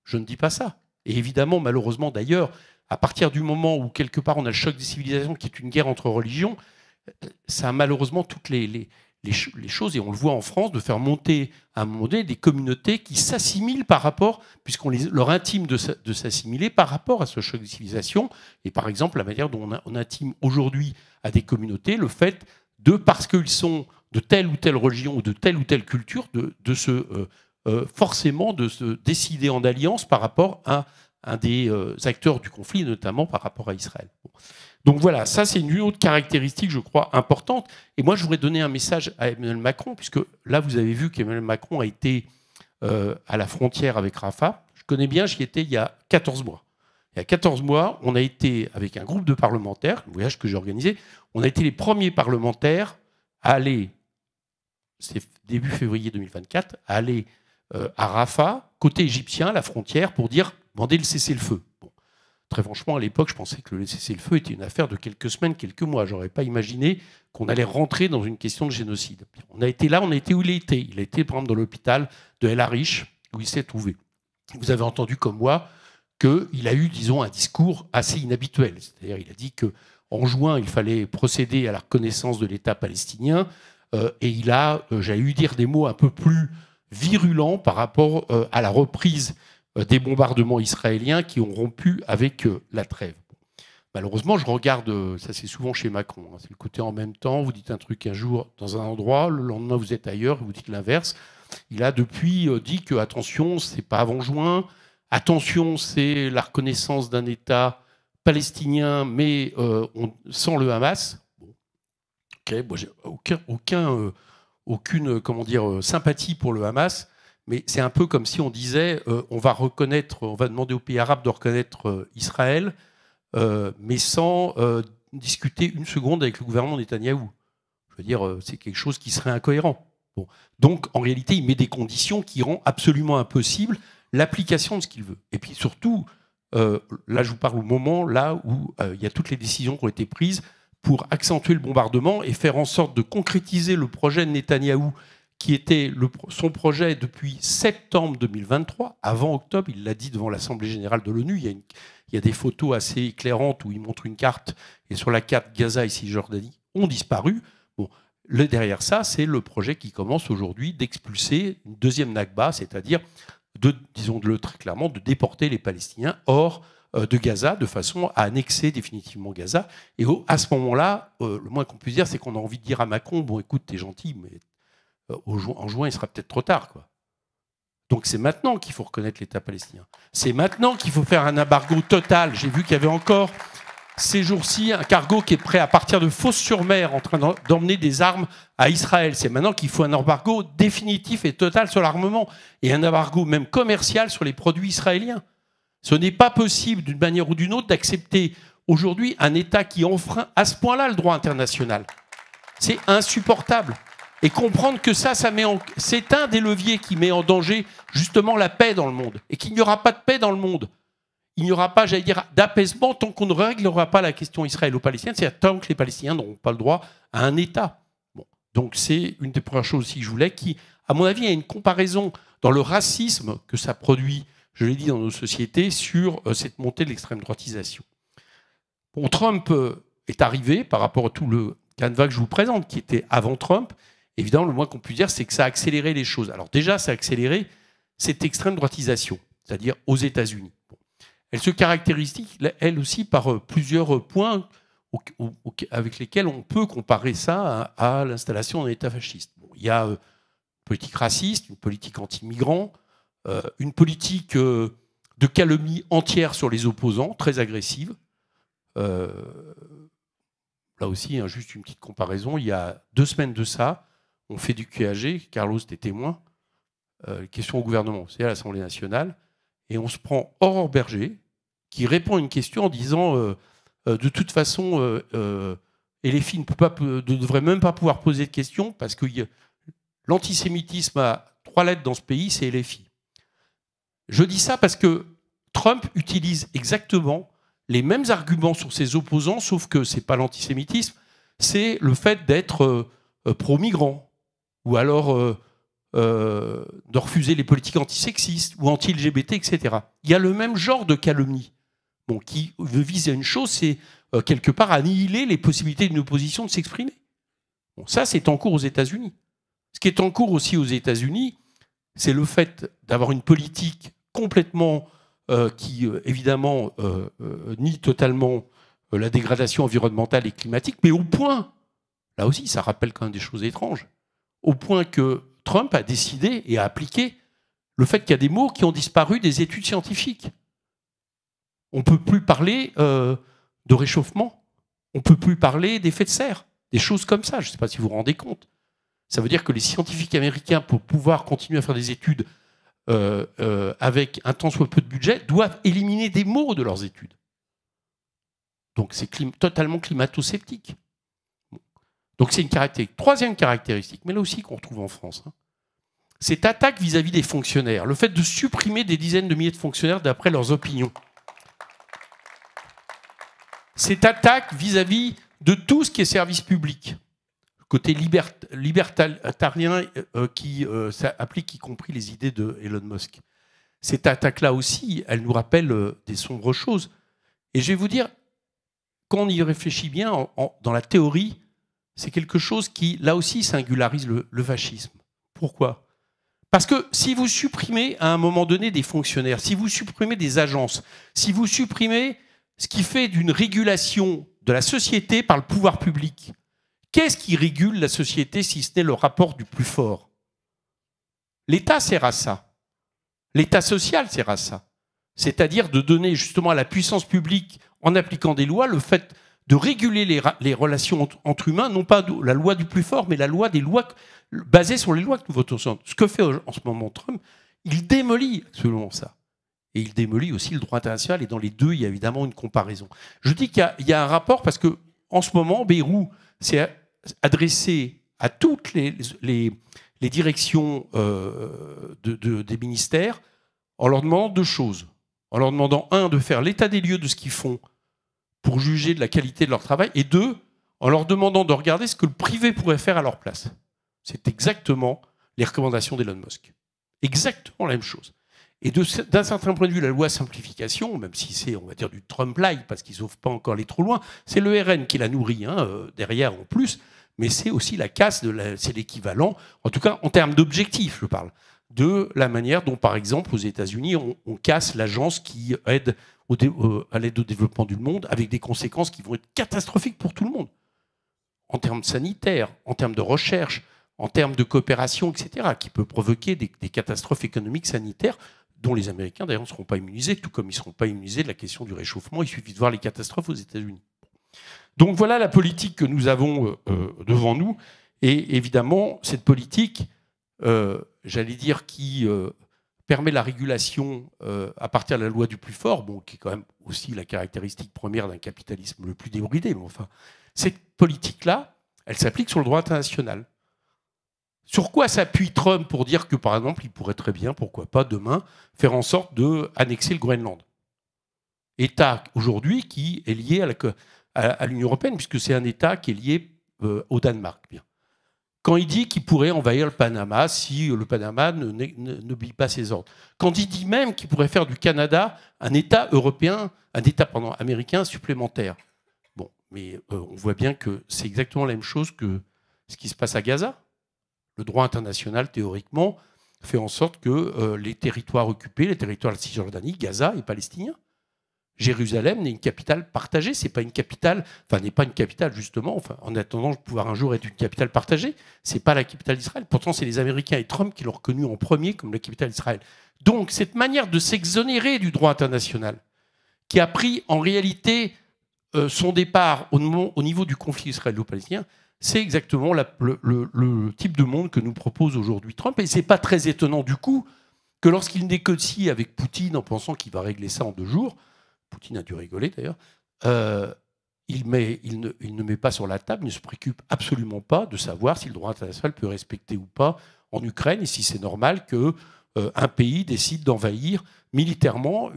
E: Je ne dis pas ça. Et évidemment, malheureusement d'ailleurs, à partir du moment où, quelque part, on a le choc des civilisations qui est une guerre entre religions, ça a malheureusement toutes les choses, et on le voit en France, de faire monter à un moment donné des communautés qui s'assimilent par rapport, puisqu'on leur intime de s'assimiler par rapport à ce choc des civilisations. Et par exemple, la manière dont on intime aujourd'hui à des communautés le fait parce qu'ils sont de telle ou telle religion ou de telle culture, forcément de se décider en alliance par rapport à un des acteurs du conflit, notamment par rapport à Israël. Bon. Donc voilà, ça c'est une autre caractéristique, je crois, importante. Et moi, je voudrais donner un message à Emmanuel Macron, puisque là, vous avez vu qu'Emmanuel Macron a été à la frontière avec Rafah. Je connais bien, j'y étais il y a 14 mois. Il y a 14 mois, on a été, avec un groupe de parlementaires, un voyage que j'ai organisé, on a été les premiers parlementaires à aller, c'est début février 2024, à aller à Rafah, côté égyptien, à la frontière, pour demander le cessez-le-feu. Bon. Très franchement, à l'époque, je pensais que le cessez-le-feu était une affaire de quelques semaines, quelques mois. Je n'aurais pas imaginé qu'on allait rentrer dans une question de génocide. On a été là, on a été où il a été. Il a été, par exemple, dans l'hôpital de El Arish, où il s'est trouvé. Vous avez entendu, comme moi, qu'il a eu, disons, un discours assez inhabituel. C'est-à-dire, il a dit qu'en juin, il fallait procéder à la reconnaissance de l'État palestinien, et il a, j'allais lui dire des mots un peu plus virulents par rapport à la reprise des bombardements israéliens qui ont rompu avec la trêve. Malheureusement, je regarde, ça c'est souvent chez Macron, hein, c'est le côté en même temps, vous dites un truc un jour dans un endroit, le lendemain vous êtes ailleurs, vous dites l'inverse. Il a depuis dit que, attention, c'est pas avant juin, attention, c'est la reconnaissance d'un État palestinien, mais sans le Hamas. Bon. Okay, bon, j'ai aucune sympathie pour le Hamas. Mais c'est un peu comme si on disait on va demander aux pays arabes de reconnaître Israël, mais sans discuter une seconde avec le gouvernement Netanyahou. Je veux dire, c'est quelque chose qui serait incohérent. Bon. Donc, en réalité, il met des conditions qui rendent absolument impossible l'application de ce qu'il veut. Et puis surtout, là, je vous parle au moment là où il y a toutes les décisions qui ont été prises pour accentuer le bombardement et faire en sorte de concrétiser le projet de Netanyahou, qui était son projet depuis septembre 2023, avant octobre, il l'a dit devant l'Assemblée générale de l'ONU, il y a des photos assez éclairantes où il montre une carte, et sur la carte, Gaza et Cisjordanie ont disparu. Bon, derrière ça, c'est le projet qui commence aujourd'hui d'expulser une deuxième Nakba, c'est-à-dire, disons-le très clairement, de déporter les Palestiniens hors de Gaza, de façon à annexer définitivement Gaza. Et à ce moment-là, le moins qu'on puisse dire, c'est qu'on a envie de dire à Macron, bon écoute, t'es gentil, mais en juin, il sera peut-être trop tard, quoi. Donc c'est maintenant qu'il faut reconnaître l'État palestinien. C'est maintenant qu'il faut faire un embargo total. J'ai vu qu'il y avait encore, ces jours-ci, un cargo qui est prêt à partir de Fos-sur-Mer en train d'emmener des armes à Israël. C'est maintenant qu'il faut un embargo définitif et total sur l'armement et un embargo même commercial sur les produits israéliens. Ce n'est pas possible, d'une manière ou d'une autre, d'accepter aujourd'hui un État qui enfreint à ce point-là le droit international. C'est insupportable. Et comprendre que c'est un des leviers qui met en danger justement la paix dans le monde. Et qu'il n'y aura pas de paix dans le monde. Il n'y aura pas, j'allais dire, d'apaisement tant qu'on ne réglera pas la question israélo-palestinienne, c'est-à-dire tant que les Palestiniens n'auront pas le droit à un État. Bon. Donc c'est une des premières choses aussi que je voulais, qui, à mon avis, a une comparaison dans le racisme que ça produit, je l'ai dit, dans nos sociétés, sur cette montée de l'extrême droitisation. Bon, Trump est arrivé par rapport à tout le canevas que je vous présente, qui était avant Trump. Évidemment, le moins qu'on puisse dire, c'est que ça a accéléré les choses. Alors déjà, ça a accéléré cette extrême droitisation. c'est-à-dire aux États-Unis. Bon. Elle se caractérise, elle aussi, par plusieurs points avec lesquels on peut comparer ça à l'installation d'un État fasciste. Bon, il y a une politique raciste, une politique anti-migrant, une politique de calomnie entière sur les opposants, très agressive. Là aussi, hein, juste une petite comparaison, il y a 2 semaines de ça, on fait du QAG, Carlos était témoin, question au gouvernement, c'est à l'Assemblée nationale, et on se prend Aurore Berger, qui répond à une question en disant de toute façon, LFI ne devrait même pas pouvoir poser de questions parce que l'antisémitisme a 3 lettres dans ce pays, c'est LFI. Je dis ça parce que Trump utilise exactement les mêmes arguments sur ses opposants, sauf que ce n'est pas l'antisémitisme, c'est le fait d'être pro-migrant, ou alors de refuser les politiques antisexistes ou anti-LGBT, etc. Il y a le même genre de calomnie. Bon, qui vise à une chose, c'est quelque part annihiler les possibilités d'une opposition de s'exprimer. Bon, ça, c'est en cours aux États-Unis. Ce qui est en cours aussi aux États-Unis, c'est le fait d'avoir une politique complètement qui, évidemment, nie totalement la dégradation environnementale et climatique, mais au point, là aussi, ça rappelle quand même des choses étranges, au point que Trump a décidé et a appliqué le fait qu'il y a des mots qui ont disparu des études scientifiques. On ne peut plus parler de réchauffement, on ne peut plus parler d'effet de serre, des choses comme ça. Je ne sais pas si vous vous rendez compte. Ça veut dire que les scientifiques américains, pour pouvoir continuer à faire des études avec un tant soit peu de budget, doivent éliminer des mots de leurs études. Donc c'est totalement climato-sceptique. Donc c'est une caractéristique. 3e caractéristique, mais là aussi qu'on retrouve en France, hein. Cette attaque vis-à-vis des fonctionnaires, le fait de supprimer des dizaines de milliers de fonctionnaires d'après leurs opinions. Cette attaque vis-à-vis de tout ce qui est service public, côté libertarien qui applique y compris les idées de Elon Musk. Cette attaque-là aussi, elle nous rappelle des sombres choses. Et je vais vous dire, quand on y réfléchit bien, dans la théorie, c'est quelque chose qui, là aussi, singularise le fascisme. Pourquoi ? Parce que si vous supprimez à un moment donné des fonctionnaires, si vous supprimez des agences, si vous supprimez ce qui fait d'une régulation de la société par le pouvoir public, qu'est-ce qui régule la société si ce n'est le rapport du plus fort ? L'État sert à ça. L'État social sert à ça. C'est-à-dire de donner justement à la puissance publique, en appliquant des lois, le fait de réguler les relations entre humains, non pas la loi du plus fort, mais la loi des lois basées sur les lois que nous votons. Ce que fait en ce moment Trump, il démolit absolument ça. Et il démolit aussi le droit international, et dans les deux, il y a évidemment une comparaison. Je dis qu'il y a un rapport parce que en ce moment, Bayrou s'est adressé à toutes les directions des ministères en leur demandant 2 choses. En leur demandant, 1, de faire l'état des lieux de ce qu'ils font pour juger de la qualité de leur travail, et 2, en leur demandant de regarder ce que le privé pourrait faire à leur place. C'est exactement les recommandations d'Elon Musk. Exactement la même chose. Et d'un certain point de vue, la loi simplification, même si c'est, on va dire, du Trump-like, parce qu'ils n'osent pas encore aller trop loin, c'est le RN qui la nourrit, derrière en plus, mais c'est aussi la casse, c'est l'équivalent, en tout cas en termes d'objectifs, je parle, de la manière dont, par exemple, aux États-Unis, on casse l'agence qui aide à l'aide au développement du monde, avec des conséquences qui vont être catastrophiques pour tout le monde, en termes sanitaires, en termes de recherche, en termes de coopération, etc., qui peut provoquer des catastrophes économiques, sanitaires, dont les Américains, d'ailleurs, ne seront pas immunisés, tout comme ils ne seront pas immunisés de la question du réchauffement. Il suffit de voir les catastrophes aux États-Unis. Donc voilà la politique que nous avons devant nous. Et évidemment, cette politique, j'allais dire, qui permet la régulation à partir de la loi du plus fort, bon, qui est quand même aussi la caractéristique première d'un capitalisme le plus débridé. Mais enfin, cette politique-là, elle s'applique sur le droit international. Sur quoi s'appuie Trump pour dire que, par exemple, il pourrait très bien, pourquoi pas, demain, faire en sorte d'annexer le Groenland ? État, aujourd'hui, qui est lié à l'Union européenne, puisque c'est un État qui est lié au Danemark. Bien. Quand il dit qu'il pourrait envahir le Panama si le Panama n'obéit pas ses ordres. Quand il dit même qu'il pourrait faire du Canada un État européen, un État américain supplémentaire. Bon, mais on voit bien que c'est exactement la même chose que ce qui se passe à Gaza. Le droit international, théoriquement, fait en sorte que les territoires occupés, les territoires de Cisjordanie, Gaza et palestiniens, Jérusalem n'est une capitale partagée, c'est pas une capitale, enfin n'est pas une capitale justement, enfin en attendant de pouvoir un jour être une capitale partagée, c'est pas la capitale d'Israël. Pourtant c'est les Américains et Trump qui l'ont reconnue en premier comme la capitale d'Israël. Donc cette manière de s'exonérer du droit international, qui a pris en réalité son départ au niveau du conflit israélo-palestinien, c'est exactement le type de monde que nous propose aujourd'hui Trump. Et c'est pas très étonnant du coup que lorsqu'il négocie avec Poutine en pensant qu'il va régler ça en 2 jours, Poutine a dû rigoler d'ailleurs, il ne met pas sur la table, ne se préoccupe absolument pas de savoir si le droit international peut respecter ou pas en Ukraine et si c'est normal qu'un pays décide d'envahir militairement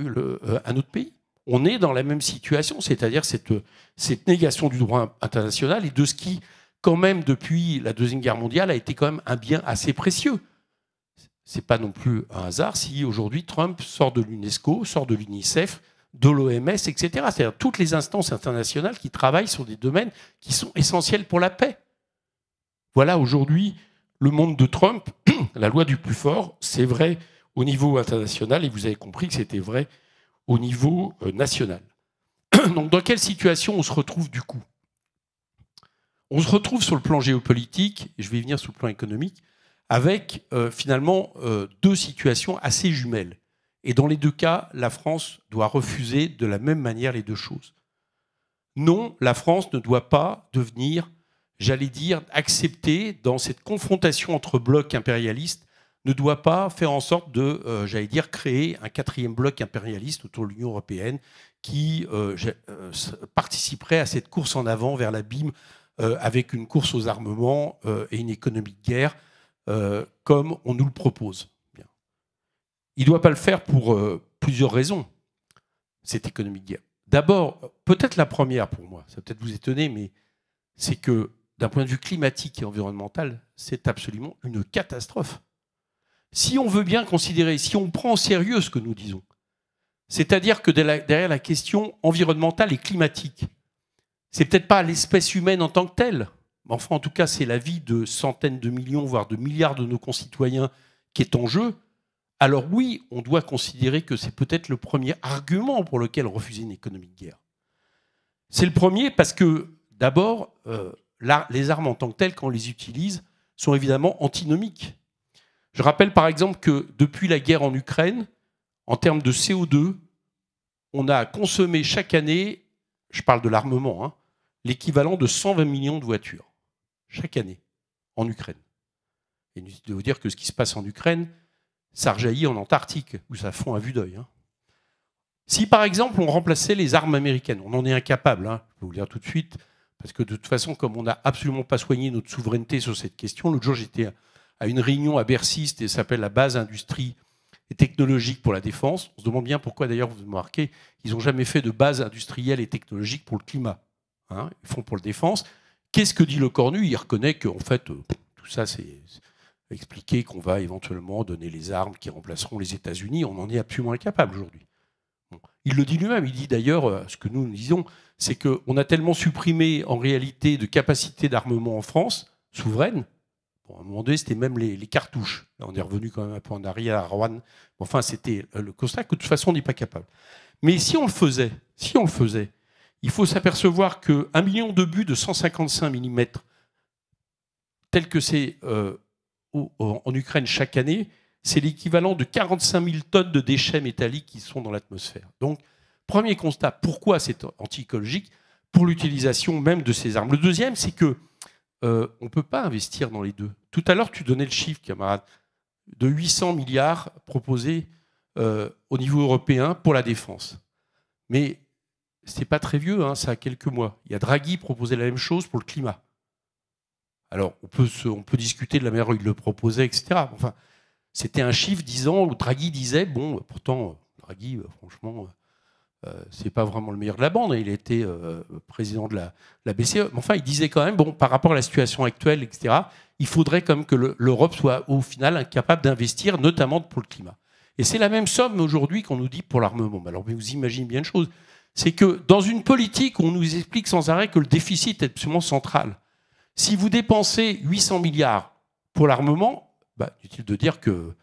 E: un autre pays. On est dans la même situation, c'est-à-dire cette négation du droit international et de ce qui, quand même, depuis la Deuxième Guerre mondiale, a été quand même un bien assez précieux. Ce n'est pas non plus un hasard si aujourd'hui Trump sort de l'UNESCO, sort de l'UNICEF, de l'OMS, etc. C'est-à-dire toutes les instances internationales qui travaillent sur des domaines qui sont essentiels pour la paix. Voilà aujourd'hui le monde de Trump, la loi du plus fort, c'est vrai au niveau international et vous avez compris que c'était vrai au niveau national. Donc dans quelle situation on se retrouve du coup? On se retrouve sur le plan géopolitique, et je vais y venir sur le plan économique, avec finalement 2 situations assez jumelles. Et dans les 2 cas, la France doit refuser de la même manière les 2 choses. Non, la France ne doit pas devenir, j'allais dire, accepter dans cette confrontation entre blocs impérialistes, ne doit pas faire en sorte de, j'allais dire, créer un 4e bloc impérialiste autour de l'Union européenne qui participerait à cette course en avant vers l'abîme avec une course aux armements et une économie de guerre comme on nous le propose. Il ne doit pas le faire pour plusieurs raisons, cette économie de guerre. D'abord, peut-être la première pour moi, ça va peut-être vous étonner, mais c'est que d'un point de vue climatique et environnemental, c'est absolument une catastrophe. Si on veut bien considérer, si on prend au sérieux ce que nous disons, c'est-à-dire que derrière la question environnementale et climatique, c'est peut-être pas l'espèce humaine en tant que telle, mais enfin en tout cas c'est la vie de centaines de millions, voire de milliards de nos concitoyens qui est en jeu. Alors oui, on doit considérer que c'est peut-être le premier argument pour lequel refuser une économie de guerre. C'est le premier parce que, d'abord, les armes en tant que telles, quand on les utilise, sont évidemment antinomiques. Je rappelle par exemple que depuis la guerre en Ukraine, en termes de CO2, on a consommé chaque année, je parle de l'armement, hein, l'équivalent de 120 millions de voitures, chaque année, en Ukraine. Et inutile de vous dire que ce qui se passe en Ukraine, ça rejaillit en Antarctique, où ça fond à vue d'œil. Hein. Si, par exemple, on remplaçait les armes américaines, on en est incapable, hein, je peux vous le dire tout de suite, parce que de toute façon, comme on n'a absolument pas soigné notre souveraineté sur cette question, l'autre jour, j'étais à une réunion à Bercy, ça s'appelle la base industrie et technologique pour la défense. On se demande bien pourquoi, d'ailleurs, vous remarquez, ils n'ont jamais fait de base industrielle et technologique pour le climat. Hein, ils font pour la défense. Qu'est-ce que dit Le Cornu? Il reconnaît qu'en fait, tout ça, c'est expliquer qu'on va éventuellement donner les armes qui remplaceront les États-Unis. On en est absolument incapable aujourd'hui. Bon. Il le dit lui-même. Il dit d'ailleurs, ce que nous disons, c'est qu'on a tellement supprimé en réalité de capacités d'armement en France, souveraine. Bon, à un moment donné, c'était même les cartouches. Là, on est revenu quand même un peu en arrière à Rouen. Enfin, c'était le constat que de toute façon, on n'est pas capable. Mais si on le faisait, il faut s'apercevoir qu'un million d'obus de 155 mm, tel que c'est en Ukraine chaque année, c'est l'équivalent de 45 000 tonnes de déchets métalliques qui sont dans l'atmosphère. Donc, premier constat, pourquoi c'est anti-écologique? Pour l'utilisation même de ces armes. Le deuxième, c'est que on ne peut pas investir dans les 2. Tout à l'heure, tu donnais le chiffre, camarade, de 800 milliards proposés au niveau européen pour la défense. Mais ce n'est pas très vieux, hein, ça a quelques mois. Il y a Draghi proposait la même chose pour le climat. Alors, on peut discuter de la manière dont il le proposait, etc. Enfin, c'était un chiffre 10 ans où Draghi disait, bon, pourtant, Draghi, franchement, c'est pas vraiment le meilleur de la bande. Il était président de la BCE. Mais enfin, il disait quand même, bon, par rapport à la situation actuelle, etc., il faudrait quand même que l'Europe soit au final incapable d'investir, notamment pour le climat. Et c'est la même somme aujourd'hui qu'on nous dit pour l'armement. Alors, vous imaginez bien une chose, c'est que dans une politique où on nous explique sans arrêt que le déficit est absolument central, si vous dépensez 800 milliards pour l'armement, inutile de dire que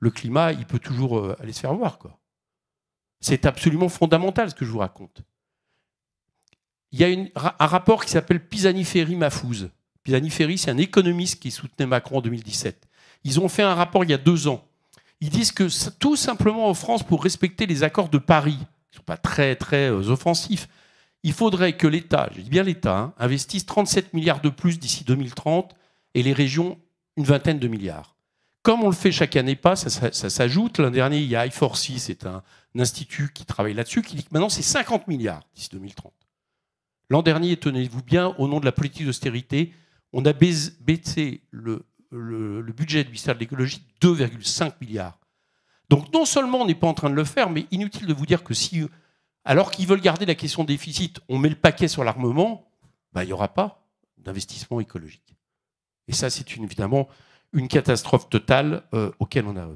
E: le climat, il peut toujours aller se faire voir, quoi. C'est absolument fondamental ce que je vous raconte. Il y a un rapport qui s'appelle Pisani-Ferry-Maffouz. Pisani-Ferry, c'est un économiste qui soutenait Macron en 2017. Ils ont fait un rapport il y a 2 ans. Ils disent que tout simplement en France, pour respecter les accords de Paris, qui ne sont pas très, très offensifs, il faudrait que l'État, je dis bien l'État, hein, investisse 37 milliards de plus d'ici 2030 et les régions une vingtaine de milliards. Comme on le fait chaque année pas, ça s'ajoute. L'an dernier, il y a I4C, c'est un institut qui travaille là-dessus, qui dit que maintenant c'est 50 milliards d'ici 2030. L'an dernier, tenez-vous bien, au nom de la politique d'austérité, on a baissé le budget du ministère de l'écologie de 2,5 milliards. Donc non seulement on n'est pas en train de le faire, mais inutile de vous dire que si, alors qu'ils veulent garder la question déficit, on met le paquet sur l'armement, il n'y aura pas d'investissement écologique. Et ça, c'est évidemment une catastrophe totale auquel on a.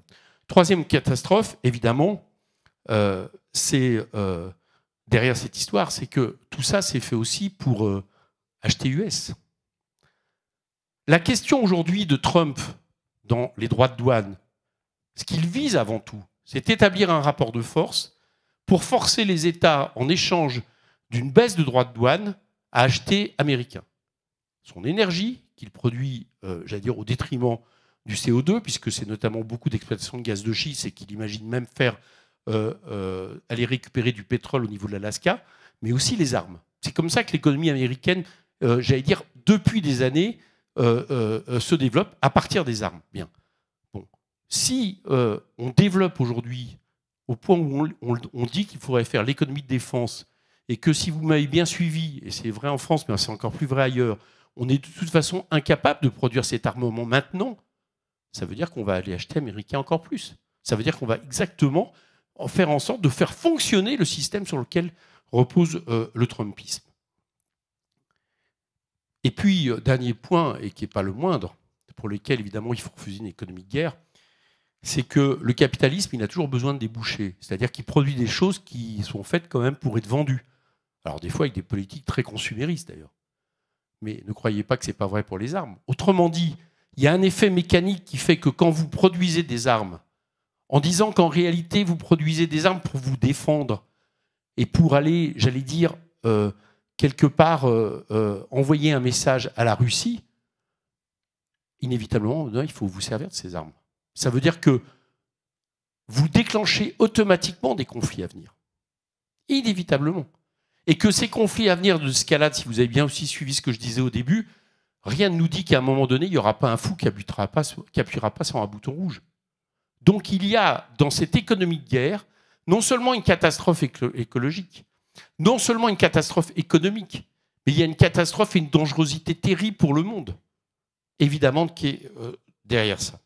E: Troisième catastrophe, évidemment, c'est derrière cette histoire, c'est que tout ça s'est fait aussi pour acheter US. La question aujourd'hui de Trump dans les droits de douane, ce qu'il vise avant tout, c'est établir un rapport de force pour forcer les États, en échange d'une baisse de droits de douane, à acheter américain. Son énergie, qu'il produit, j'allais dire, au détriment du CO2, puisque c'est notamment beaucoup d'exploitation de gaz de schiste et qu'il imagine même faire aller récupérer du pétrole au niveau de l'Alaska, mais aussi les armes. C'est comme ça que l'économie américaine, j'allais dire, depuis des années, se développe à partir des armes. Bien. Bon. Si on développe aujourd'hui au point où on dit qu'il faudrait faire l'économie de défense et que si vous m'avez bien suivi, et c'est vrai en France, mais c'est encore plus vrai ailleurs, on est de toute façon incapable de produire cet armement maintenant, ça veut dire qu'on va aller acheter américain encore plus. Ça veut dire qu'on va exactement faire en sorte de faire fonctionner le système sur lequel repose le Trumpisme. Et puis, dernier point, et qui n'est pas le moindre, pour lequel évidemment il faut refuser une économie de guerre, c'est que le capitalisme, il a toujours besoin de débouchés. C'est-à-dire qu'il produit des choses qui sont faites quand même pour être vendues. Alors des fois avec des politiques très consuméristes d'ailleurs. Mais ne croyez pas que ce n'est pas vrai pour les armes. Autrement dit, il y a un effet mécanique qui fait que quand vous produisez des armes, en disant qu'en réalité vous produisez des armes pour vous défendre et pour aller, j'allais dire, quelque part envoyer un message à la Russie, inévitablement, il faut vous servir de ces armes. Ça veut dire que vous déclenchez automatiquement des conflits à venir. Inévitablement. Et que ces conflits à venir de escalade, si vous avez bien aussi suivi ce que je disais au début, rien ne nous dit qu'à un moment donné, il n'y aura pas un fou qui appuiera pas sur un bouton rouge. Donc il y a dans cette économie de guerre non seulement une catastrophe écologique, non seulement une catastrophe économique, mais il y a une catastrophe et une dangerosité terrible pour le monde, évidemment, qui est derrière ça.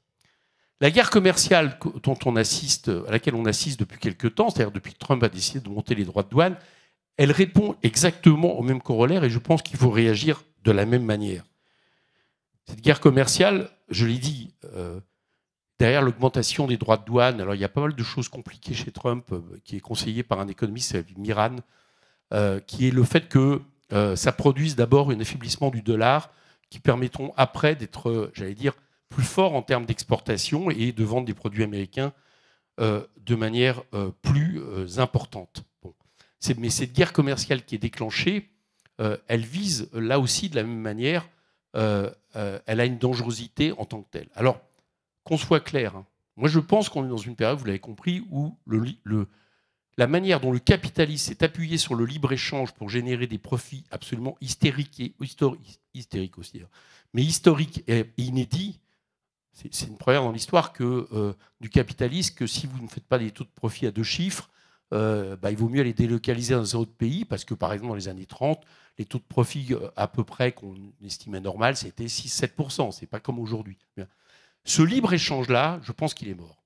E: La guerre commerciale à laquelle on assiste depuis quelque temps, c'est-à-dire depuis que Trump a décidé de monter les droits de douane, elle répond exactement au même corollaire et je pense qu'il faut réagir de la même manière. Cette guerre commerciale, je l'ai dit, derrière l'augmentation des droits de douane, alors il y a pas mal de choses compliquées chez Trump, qui est conseillé par un économiste, Miran, qui est le fait que ça produise d'abord un affaiblissement du dollar qui permettront après d'être, j'allais dire, plus fort en termes d'exportation et de vendre des produits américains de manière plus importante. Bon. Mais cette guerre commerciale qui est déclenchée, elle vise là aussi de la même manière, elle a une dangerosité en tant que telle. Alors, qu'on soit clair, hein, moi je pense qu'on est dans une période, vous l'avez compris, où la manière dont le capitalisme s'est appuyé sur le libre-échange pour générer des profits absolument hystériques et hystériques aussi, mais historiques et inédits, c'est une première dans l'histoire du capitalisme que si vous ne faites pas des taux de profit à 2 chiffres, il vaut mieux les délocaliser dans un autre pays parce que, par exemple, dans les années 30, les taux de profit à peu près qu'on estimait normal, c'était 6-7%. Ce n'est pas comme aujourd'hui. Ce libre-échange-là, je pense qu'il est mort.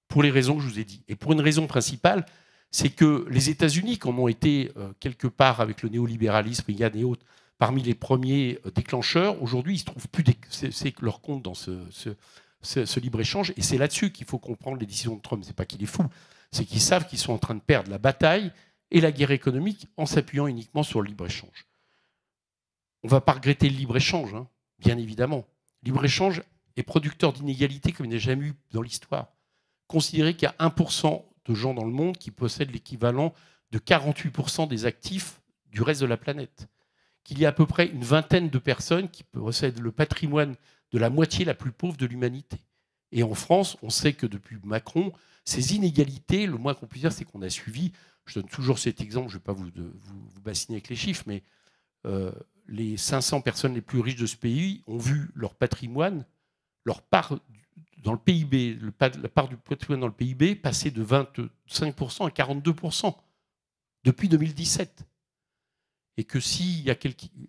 E: Pour les raisons que je vous ai dit. Et pour une raison principale, c'est que les États-Unis, comme ont été quelque part avec le néolibéralisme, Reagan et autres, parmi les premiers déclencheurs, aujourd'hui, ils ne se trouvent plus c'est leur compte dans ce libre-échange. Et c'est là-dessus qu'il faut comprendre les décisions de Trump. Ce n'est pas qu'il est fou, c'est qu'ils savent qu'ils sont en train de perdre la bataille et la guerre économique en s'appuyant uniquement sur le libre-échange. On ne va pas regretter le libre-échange, hein, bien évidemment. Le libre-échange est producteur d'inégalités comme il n'y a jamais eu dans l'histoire. considérer qu'il y a 1% de gens dans le monde qui possèdent l'équivalent de 48% des actifs du reste de la planète. Qu'il y a à peu près une vingtaine de personnes qui possèdent le patrimoine de la moitié la plus pauvre de l'humanité. Et en France, on sait que depuis Macron, ces inégalités, le moins qu'on puisse dire, c'est qu'on a suivi, je donne toujours cet exemple, je ne vais pas vous bassiner avec les chiffres, mais les 500 personnes les plus riches de ce pays ont vu leur patrimoine, leur part dans le PIB, la part du patrimoine dans le PIB passer de 25% à 42% depuis 2017. Et que s'il y a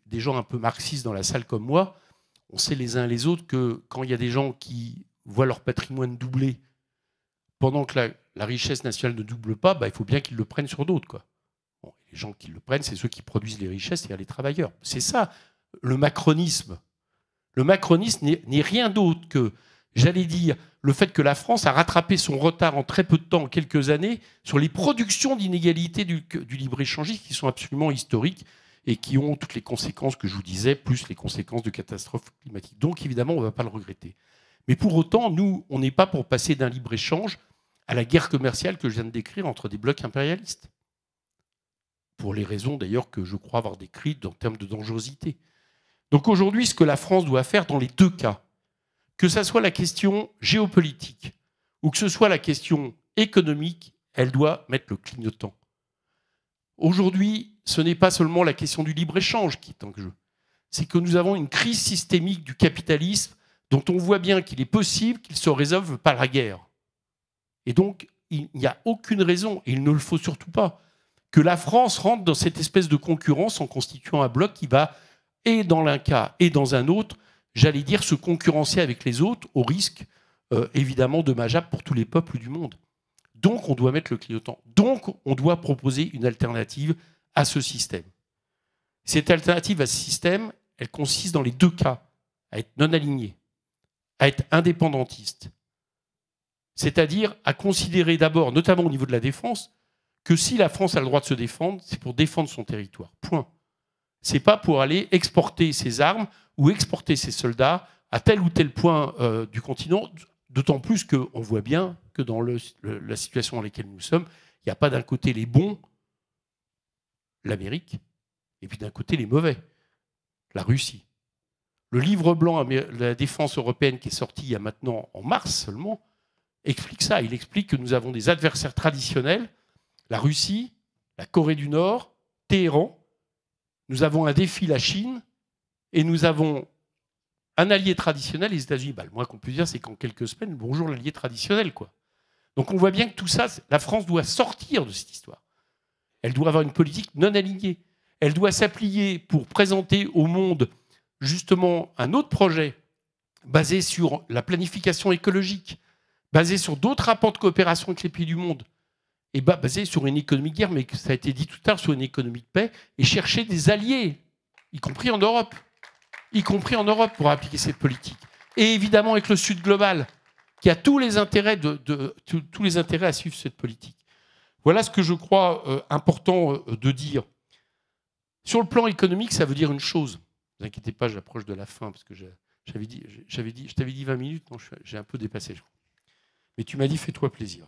E: des gens un peu marxistes dans la salle comme moi, on sait les uns et les autres que quand il y a des gens qui voient leur patrimoine doubler pendant que la richesse nationale ne double pas, il faut bien qu'ils le prennent sur d'autres, quoi. Bon, les gens qui le prennent, c'est ceux qui produisent les richesses, c'est-à-dire les travailleurs. C'est ça, le macronisme. Le macronisme n'est rien d'autre que, j'allais dire, le fait que la France a rattrapé son retard en très peu de temps, en quelques années, sur les productions d'inégalités du libre-échangisme qui sont absolument historiques et qui ont toutes les conséquences que je vous disais, plus les conséquences de catastrophes climatiques. Donc, évidemment, on ne va pas le regretter. Mais pour autant, nous, on n'est pas pour passer d'un libre-échange à la guerre commerciale que je viens de décrire entre des blocs impérialistes. Pour les raisons, d'ailleurs, que je crois avoir décrites en termes de dangerosité. Donc aujourd'hui, ce que la France doit faire dans les deux cas, que ce soit la question géopolitique ou que ce soit la question économique, elle doit mettre le clignotant. Aujourd'hui, ce n'est pas seulement la question du libre-échange qui est en jeu. C'est que nous avons une crise systémique du capitalisme dont on voit bien qu'il est possible qu'il ne se résolve par la guerre. Et donc, il n'y a aucune raison, et il ne le faut surtout pas, que la France rentre dans cette espèce de concurrence en constituant un bloc qui va, et dans l'un cas et dans un autre, j'allais dire, se concurrencer avec les autres au risque, évidemment, dommageable pour tous les peuples du monde. Donc, on doit mettre le clignotant. Donc, on doit proposer une alternative à ce système. Cette alternative à ce système, elle consiste dans les deux cas, à être non aligné, à être indépendantiste. C'est-à-dire à considérer d'abord, notamment au niveau de la défense, que si la France a le droit de se défendre, c'est pour défendre son territoire. Point. Ce n'est pas pour aller exporter ses armes ou exporter ses soldats à tel ou tel point du continent, d'autant plus qu'on voit bien que dans la situation dans laquelle nous sommes, il n'y a pas d'un côté les bons, l'Amérique, et puis d'un côté les mauvais, la Russie. Le livre blanc de la défense européenne qui est sorti il y a maintenant en mars seulement, explique ça. Il explique que nous avons des adversaires traditionnels, la Russie, la Corée du Nord, Téhéran. Nous avons un défi, la Chine, et nous avons un allié traditionnel, les États-Unis. Le moins qu'on puisse dire, c'est qu'en quelques semaines, bonjour l'allié traditionnel, quoi. Donc on voit bien que tout ça, la France doit sortir de cette histoire. Elle doit avoir une politique non alignée. Elle doit s'applier pour présenter au monde justement un autre projet basé sur la planification écologique, basé sur d'autres rapports de coopération avec les pays du monde, et basé sur une économie de guerre, mais ça a été dit tout à l'heure, sur une économie de paix, et chercher des alliés, y compris en Europe pour appliquer cette politique. Et évidemment avec le Sud global, qui a tous les intérêts, tous les intérêts à suivre cette politique. Voilà ce que je crois important de dire. Sur le plan économique, ça veut dire une chose. Ne vous inquiétez pas, j'approche de la fin, parce que je t'avais dit 20 minutes, non, j'ai un peu dépassé, je crois. Mais tu m'as dit, fais-toi plaisir.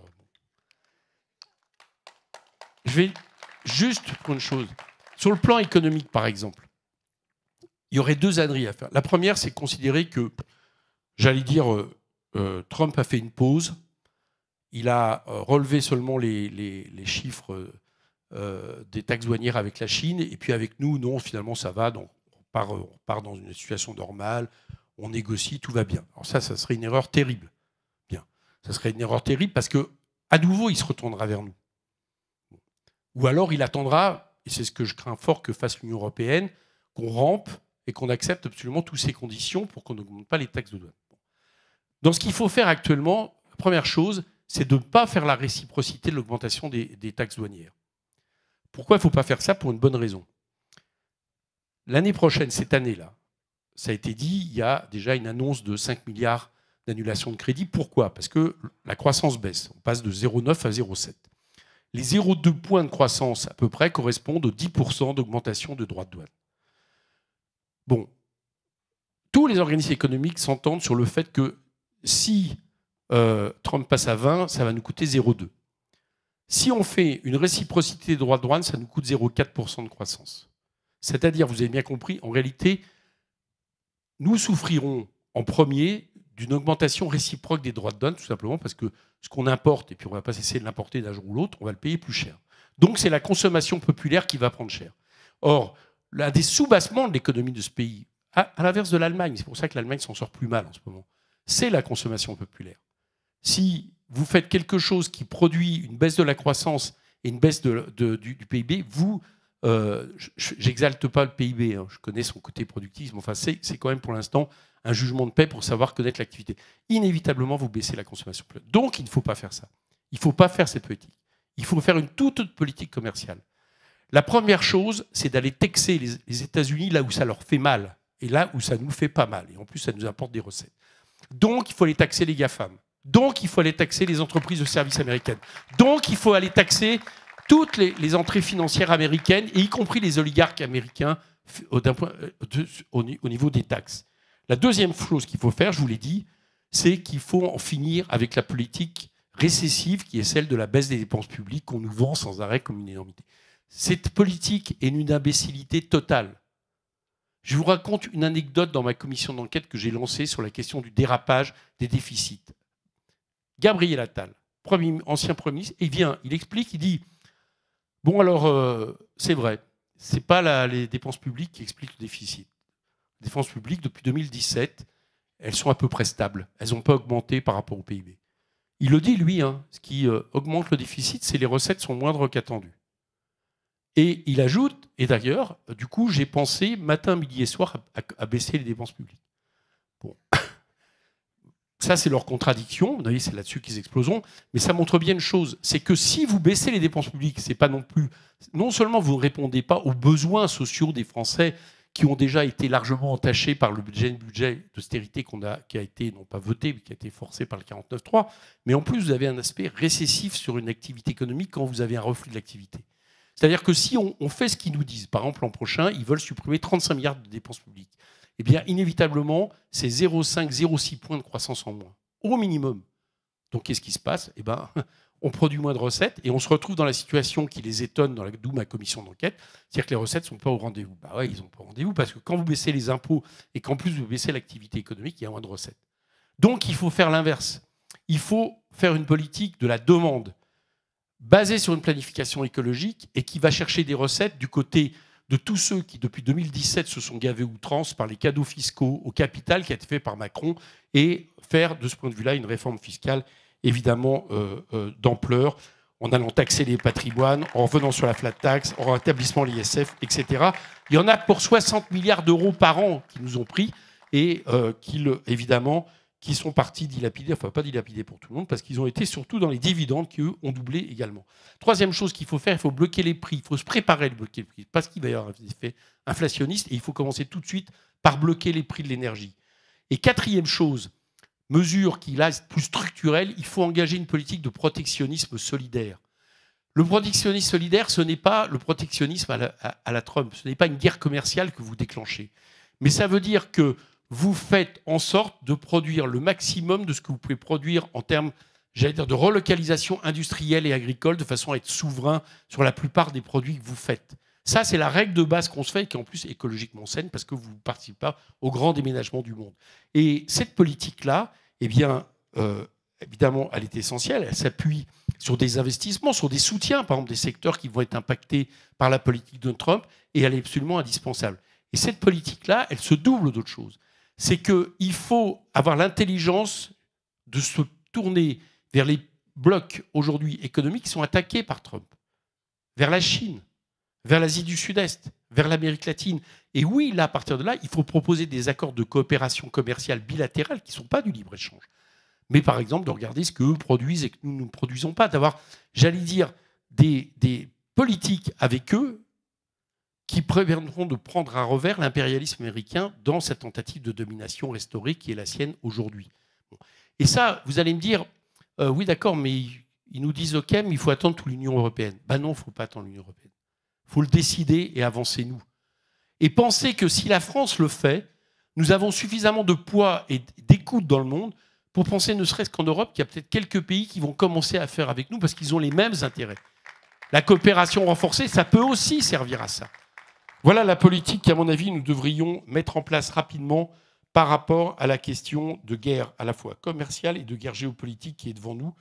E: Je vais juste pour une chose. Sur le plan économique, par exemple, il y aurait deux âneries à faire. La première, c'est considérer que, j'allais dire, Trump a fait une pause. Il a relevé seulement les chiffres des taxes douanières avec la Chine. Et puis avec nous, non, finalement, ça va. Donc, on part dans une situation normale. On négocie, tout va bien. Alors ça serait une erreur terrible. Bien. Ça serait une erreur terrible parce que, à nouveau, il se retournera vers nous. Ou alors, il attendra, et c'est ce que je crains fort que fasse l'Union européenne, qu'on rampe et qu'on accepte absolument toutes ces conditions pour qu'on n'augmente pas les taxes de douane. Donc, ce qu'il faut faire actuellement, la première chose, c'est de ne pas faire la réciprocité de l'augmentation des taxes douanières. Pourquoi il ne faut pas faire ça? Pour une bonne raison. L'année prochaine, cette année-là, ça a été dit, il y a déjà une annonce de 5 milliards d'annulation de crédit. Pourquoi? Parce que la croissance baisse. On passe de 0,9 à 0,7. Les 0,2 points de croissance à peu près correspondent aux 10% d'augmentation de droits de douane. Bon, tous les organismes économiques s'entendent sur le fait que si Trump passe à 20, ça va nous coûter 0,2. Si on fait une réciprocité des droits de douane, ça nous coûte 0,4% de croissance. C'est-à-dire, vous avez bien compris, en réalité, nous souffrirons en premier d'une augmentation réciproque des droits de douane, tout simplement parce que ce qu'on importe, et puis on ne va pas cesser de l'importer d'un jour ou l'autre, on va le payer plus cher. Donc c'est la consommation populaire qui va prendre cher. Or, l'un des sous-bassements de l'économie de ce pays, à l'inverse de l'Allemagne, c'est pour ça que l'Allemagne s'en sort plus mal en ce moment, c'est la consommation populaire. Si vous faites quelque chose qui produit une baisse de la croissance et une baisse du PIB, j'exalte pas le PIB, hein, je connais son côté productif, mais enfin, c'est quand même pour l'instant un jugement de paix pour savoir connaître l'activité. Inévitablement, vous baissez la consommation. Donc, il ne faut pas faire ça. Il ne faut pas faire cette politique. Il faut faire une toute autre politique commerciale. La première chose, c'est d'aller taxer les États-Unis là où ça leur fait mal et là où ça nous fait pas mal. Et en plus, ça nous apporte des recettes. Donc, il faut aller taxer les GAFAM. Donc, il faut aller taxer les entreprises de services américaines. Donc, il faut aller taxer toutes les entrées financières américaines, et y compris les oligarques américains au niveau des taxes. La deuxième chose qu'il faut faire, je vous l'ai dit, c'est qu'il faut en finir avec la politique récessive qui est celle de la baisse des dépenses publiques qu'on nous vend sans arrêt comme une énormité. Cette politique est une imbécilité totale. Je vous raconte une anecdote dans ma commission d'enquête que j'ai lancée sur la question du dérapage des déficits. Gabriel Attal, ancien Premier ministre, il explique, il dit « Bon alors, c'est vrai, ce n'est pas les dépenses publiques qui expliquent le déficit. Les dépenses publiques, depuis 2017, elles sont à peu près stables. Elles n'ont pas augmenté par rapport au PIB. » Il le dit, lui, hein, ce qui augmente le déficit, c'est les recettes sont moindres qu'attendues. Et il ajoute, et d'ailleurs, du coup, j'ai pensé matin, midi et soir à baisser les dépenses publiques. Bon. Ça, c'est leur contradiction. Vous voyez, c'est là-dessus qu'ils exploseront. Mais ça montre bien une chose, c'est que si vous baissez les dépenses publiques, c'est pas non plus... Non seulement vous ne répondez pas aux besoins sociaux des Français qui ont déjà été largement entachés par le budget d'austérité qui a été, non pas voté, mais qui a été forcé par le 49.3, mais en plus, vous avez un aspect récessif sur une activité économique quand vous avez un reflux de l'activité. C'est-à-dire que si on fait ce qu'ils nous disent, par exemple l'an prochain, ils veulent supprimer 35 milliards de dépenses publiques, eh bien, inévitablement, c'est 0,5, 0,6 points de croissance en moins, au minimum. Donc, qu'est-ce qui se passe ? Eh bien, on produit moins de recettes et on se retrouve dans la situation qui les étonne, d'où ma commission d'enquête, c'est-à-dire que les recettes ne sont pas au rendez-vous. Bah ouais, ils ne sont pas au rendez-vous parce que quand vous baissez les impôts et qu'en plus vous baissez l'activité économique, il y a moins de recettes. Donc, il faut faire l'inverse. Il faut faire une politique de la demande basée sur une planification écologique et qui va chercher des recettes du côté de tous ceux qui, depuis 2017, se sont gavés outrance par les cadeaux fiscaux au capital qui a été fait par Macron et faire, de ce point de vue-là, une réforme fiscale évidemment d'ampleur, en allant taxer les patrimoines, en revenant sur la flat tax, en rétablissant l'ISF, etc. Il y en a pour 60 milliards d'euros par an qui nous ont pris et évidemment, qui sont partis dilapider, enfin pas dilapider pour tout le monde, parce qu'ils ont été surtout dans les dividendes qui, eux, ont doublé également. Troisième chose qu'il faut faire, il faut bloquer les prix. Il faut se préparer à bloquer les prix, parce qu'il va y avoir un effet inflationniste, et il faut commencer tout de suite par bloquer les prix de l'énergie. Et quatrième chose, mesure qui là est plus structurelle, il faut engager une politique de protectionnisme solidaire. Le protectionnisme solidaire, ce n'est pas le protectionnisme à la Trump, ce n'est pas une guerre commerciale que vous déclenchez. Mais ça veut dire que vous faites en sorte de produire le maximum de ce que vous pouvez produire en termes, j'allais dire, de relocalisation industrielle et agricole, de façon à être souverain sur la plupart des produits que vous faites. Ça, c'est la règle de base qu'on se fait et qui, en plus, est écologiquement saine parce que vous ne participez pas au grand déménagement du monde. Et cette politique-là, eh bien, évidemment, elle est essentielle. Elle s'appuie sur des investissements, sur des soutiens, par exemple, des secteurs qui vont être impactés par la politique de Trump, et elle est absolument indispensable. Et cette politique-là, elle se double d'autres choses. C'est qu'il faut avoir l'intelligence de se tourner vers les blocs aujourd'hui économiques qui sont attaqués par Trump, vers la Chine, vers l'Asie du Sud-Est, vers l'Amérique latine. Et oui, là, à partir de là, il faut proposer des accords de coopération commerciale bilatérale qui ne sont pas du libre-échange. Mais par exemple, de regarder ce qu'eux produisent et que nous ne produisons pas, d'avoir, j'allais dire, des politiques avec eux qui permettront de prendre à revers l'impérialisme américain dans cette tentative de domination restaurée qui est la sienne aujourd'hui. Bon. Et ça, vous allez me dire, oui d'accord, mais ils nous disent OK, mais il faut attendre toute l'Union européenne. Ben non, il ne faut pas attendre l'Union européenne. Il faut le décider et avancer nous. Et penser que si la France le fait, nous avons suffisamment de poids et d'écoute dans le monde pour penser ne serait-ce qu'en Europe, qu'il y a peut-être quelques pays qui vont commencer à faire avec nous parce qu'ils ont les mêmes intérêts. La coopération renforcée, ça peut aussi servir à ça. Voilà la politique qu'à mon avis, nous devrions mettre en place rapidement par rapport à la question de guerre à la fois commerciale et de guerre géopolitique qui est devant nous.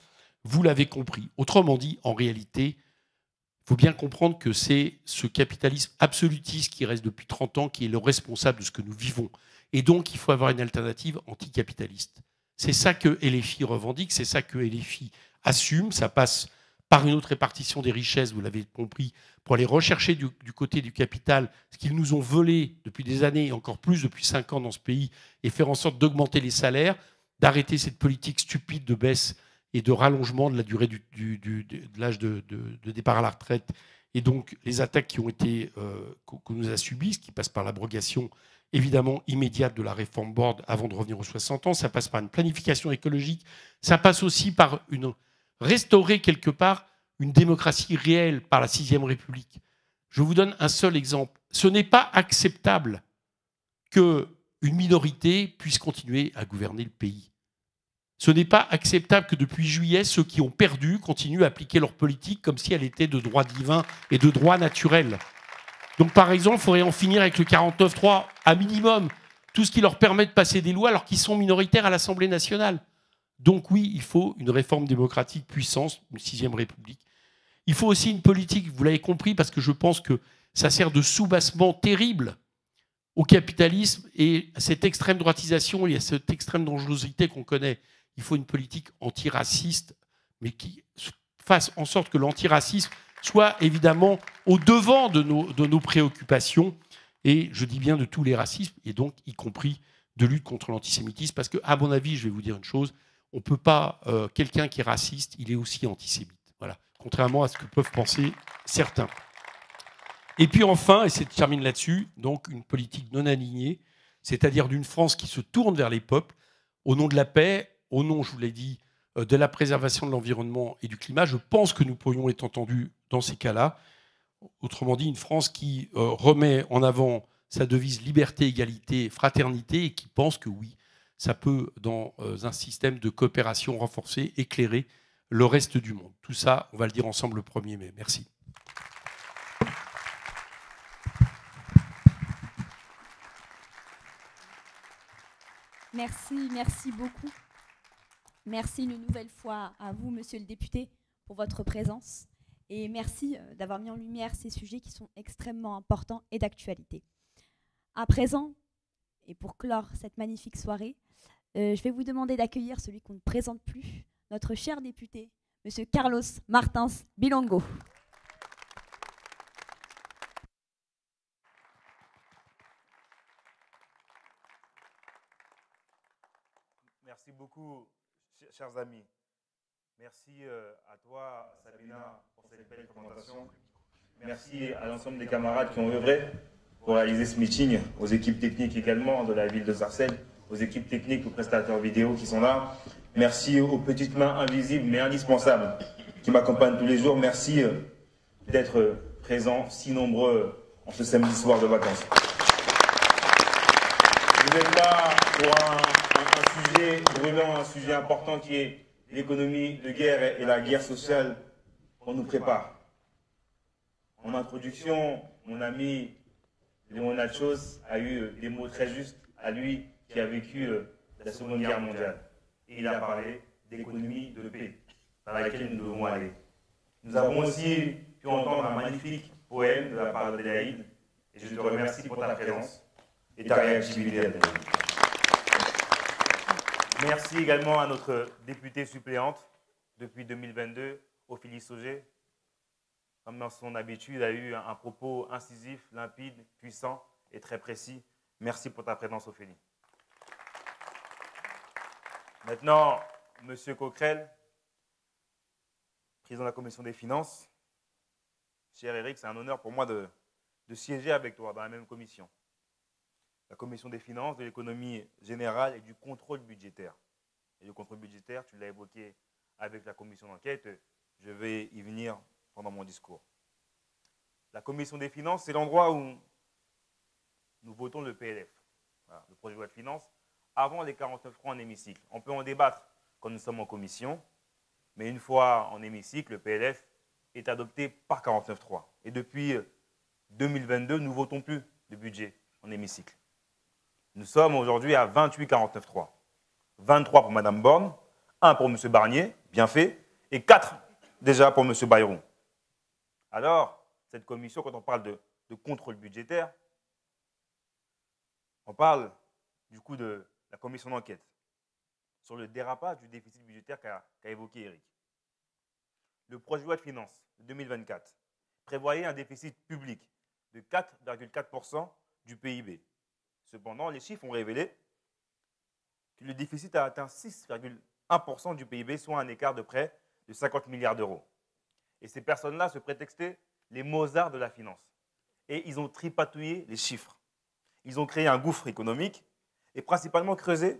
E: Vous l'avez compris. Autrement dit, en réalité, il faut bien comprendre que c'est ce capitalisme absolutiste qui reste depuis 30 ans qui est le responsable de ce que nous vivons. Et donc, il faut avoir une alternative anticapitaliste. C'est ça que LFI revendique, c'est ça que LFI assume. Ça passe par une autre répartition des richesses, vous l'avez compris, pour aller rechercher du côté du capital ce qu'ils nous ont volé depuis des années, et encore plus depuis 5 ans dans ce pays, et faire en sorte d'augmenter les salaires, d'arrêter cette politique stupide de baisse et de rallongement de la durée de l'âge de départ à la retraite, et donc les attaques qui ont été, qu'on nous a subies, ce qui passe par l'abrogation évidemment immédiate de la réforme Borne avant de revenir aux 60 ans, ça passe par une planification écologique, ça passe aussi par restaurer quelque part une démocratie réelle par la 6e République. Je vous donne un seul exemple. Ce n'est pas acceptable qu'une minorité puisse continuer à gouverner le pays. Ce n'est pas acceptable que depuis juillet, ceux qui ont perdu continuent à appliquer leur politique comme si elle était de droit divin et de droit naturel. Donc par exemple, il faudrait en finir avec le 49.3 à minimum, tout ce qui leur permet de passer des lois alors qu'ils sont minoritaires à l'Assemblée nationale. Donc oui, il faut une réforme démocratique puissante, une 6e République. Il faut aussi une politique, vous l'avez compris, parce que je pense que ça sert de soubassement terrible au capitalisme et à cette extrême droitisation et à cette extrême dangerosité qu'on connaît. Il faut une politique antiraciste, mais qui fasse en sorte que l'antiracisme soit évidemment au devant de nos préoccupations, et je dis bien de tous les racismes, et donc y compris de lutte contre l'antisémitisme, parce qu'à mon avis, je vais vous dire une chose, on ne peut pas, quelqu'un qui est raciste, il est aussi antisémite. Voilà. Contrairement à ce que peuvent penser certains. Et puis enfin, et je termine là-dessus, donc une politique non alignée, c'est-à-dire d'une France qui se tourne vers les peuples, au nom de la paix, au nom, je vous l'ai dit, de la préservation de l'environnement et du climat. Je pense que nous pourrions être entendus dans ces cas-là. Autrement dit, une France qui remet en avant sa devise liberté, égalité, fraternité, et qui pense que oui, ça peut, dans un système de coopération renforcée, éclairer le reste du monde. Tout ça, on va le dire ensemble le 1er mai. Merci.
A: Merci beaucoup. Merci une nouvelle fois à vous, monsieur le député, pour votre présence. Et merci d'avoir mis en lumière ces sujets qui sont extrêmement importants et d'actualité. À présent, et pour clore cette magnifique soirée, je vais vous demander d'accueillir celui qu'on ne présente plus, notre cher député, monsieur Carlos Martins Bilongo.
F: Merci beaucoup, chers amis. Merci à toi, Sabina, pour cette belle présentation. Merci à l'ensemble des camarades qui ont œuvré pour réaliser ce meeting, aux équipes techniques également de la ville de Sarcelles, aux équipes techniques, aux prestataires vidéo qui sont là. Merci aux petites mains invisibles mais indispensables qui m'accompagnent tous les jours. Merci d'être présents, si nombreux en ce samedi soir de vacances. Vous êtes là pour un sujet brûlant, un sujet important qui est l'économie de guerre et la guerre sociale qu'on nous prépare. En introduction, mon ami Léonard Chose a eu des mots très justes à lui qui a vécu la Seconde Guerre mondiale. Et il a parlé d'économie de paix dans laquelle nous devons aller. Nous avons aussi pu entendre un magnifique poème de la part d'Adélaïde et je te remercie pour ta présence et ta réactivité, Adélaïde. Merci également à notre députée suppléante depuis 2022, Ophélie Sauger. Comme dans son habitude, a eu un propos incisif, limpide, puissant et très précis. Merci pour ta présence, Ophélie. Maintenant, Monsieur Coquerel, président de la Commission des Finances. Cher Eric, c'est un honneur pour moi de siéger avec toi dans la même commission. La Commission des Finances, de l'économie générale et du contrôle budgétaire. Et le contrôle budgétaire, tu l'as évoqué avec la commission d'enquête, je vais y venir pendant mon discours. La Commission des Finances, c'est l'endroit où nous votons le PLF, voilà, le projet de loi de finances, avant les 49 francs en hémicycle. On peut en débattre quand nous sommes en commission, mais une fois en hémicycle, le PLF est adopté par 49.3. Et depuis 2022, nous ne votons plus de budget en hémicycle. Nous sommes aujourd'hui à 28 49.3. 23 pour Mme Borne, 1 pour M. Barnier, bien fait, et 4 déjà pour M. Bayrou. Alors, cette commission, quand on parle de contrôle budgétaire, on parle du coup de la commission d'enquête sur le dérapage du déficit budgétaire qu'a évoqué Eric. Le projet de loi de finances de 2024 prévoyait un déficit public de 4,4% du PIB. Cependant, les chiffres ont révélé que le déficit a atteint 6,1% du PIB, soit un écart de près de 50 milliards d'euros. Et ces personnes-là se prétextaient les Mozart de la finance. Et ils ont tripatouillé les chiffres. Ils ont créé un gouffre économique et principalement creusé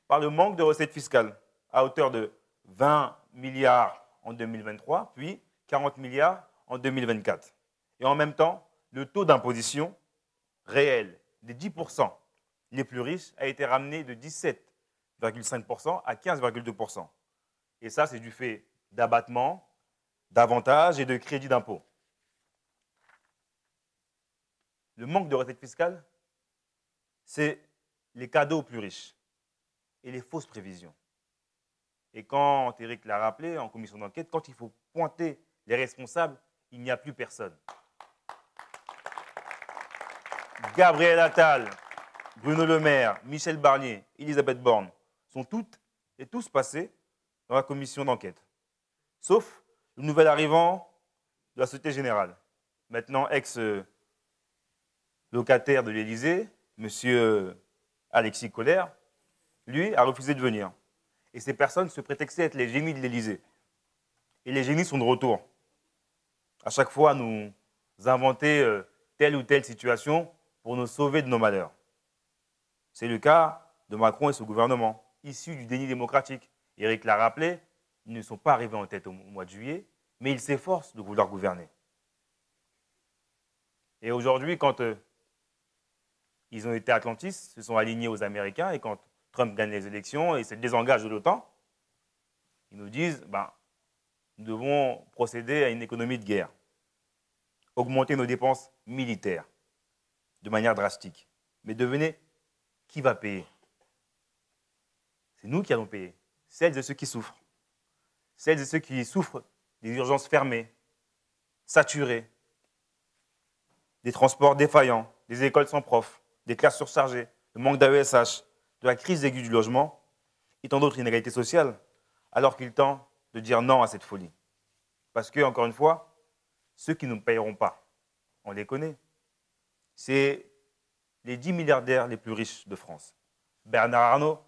F: par le manque de recettes fiscales à hauteur de 20 milliards en 2023, puis 40 milliards en 2024. Et en même temps, le taux d'imposition réel des 10% les plus riches a été ramené de 17,5% à 15,2%. Et ça, c'est du fait d'abattements, d'avantages et de crédits d'impôt. Le manque de recettes fiscales, c'est les cadeaux aux plus riches et les fausses prévisions. Et quand Eric l'a rappelé en commission d'enquête, quand il faut pointer les responsables, il n'y a plus personne. Gabriel Attal, Bruno Le Maire, Michel Barnier, Elisabeth Borne sont toutes et tous passés dans la commission d'enquête. Sauf le nouvel arrivant de la Société Générale, maintenant ex-locataire de l'Élysée, M. Alexis Kohler, lui a refusé de venir. Et ces personnes se prétextaient être les génies de l'Élysée. Et les génies sont de retour. À chaque fois, nous inventer telle ou telle situation pour nous sauver de nos malheurs. C'est le cas de Macron et son gouvernement, issus du déni démocratique. Eric l'a rappelé, ils ne sont pas arrivés en tête au mois de juillet, mais ils s'efforcent de vouloir gouverner. Et aujourd'hui, quand ils ont été atlantistes, se sont alignés aux Américains, et quand Trump gagne les élections et se désengage de l'OTAN, ils nous disent nous devons procéder à une économie de guerre, augmenter nos dépenses militaires de manière drastique. Mais devenez, qui va payer? C'est nous qui allons payer. Celles et ceux qui souffrent. Celles et ceux qui souffrent des urgences fermées, saturées, des transports défaillants, des écoles sans profs, des classes surchargées, le manque d'AESH, de la crise aiguë du logement et tant d'autres inégalités sociales, alors qu'il est temps de dire non à cette folie. Parce que, encore une fois, ceux qui ne nous payeront pas, on les connaît. C'est les 10 milliardaires les plus riches de France. Bernard Arnault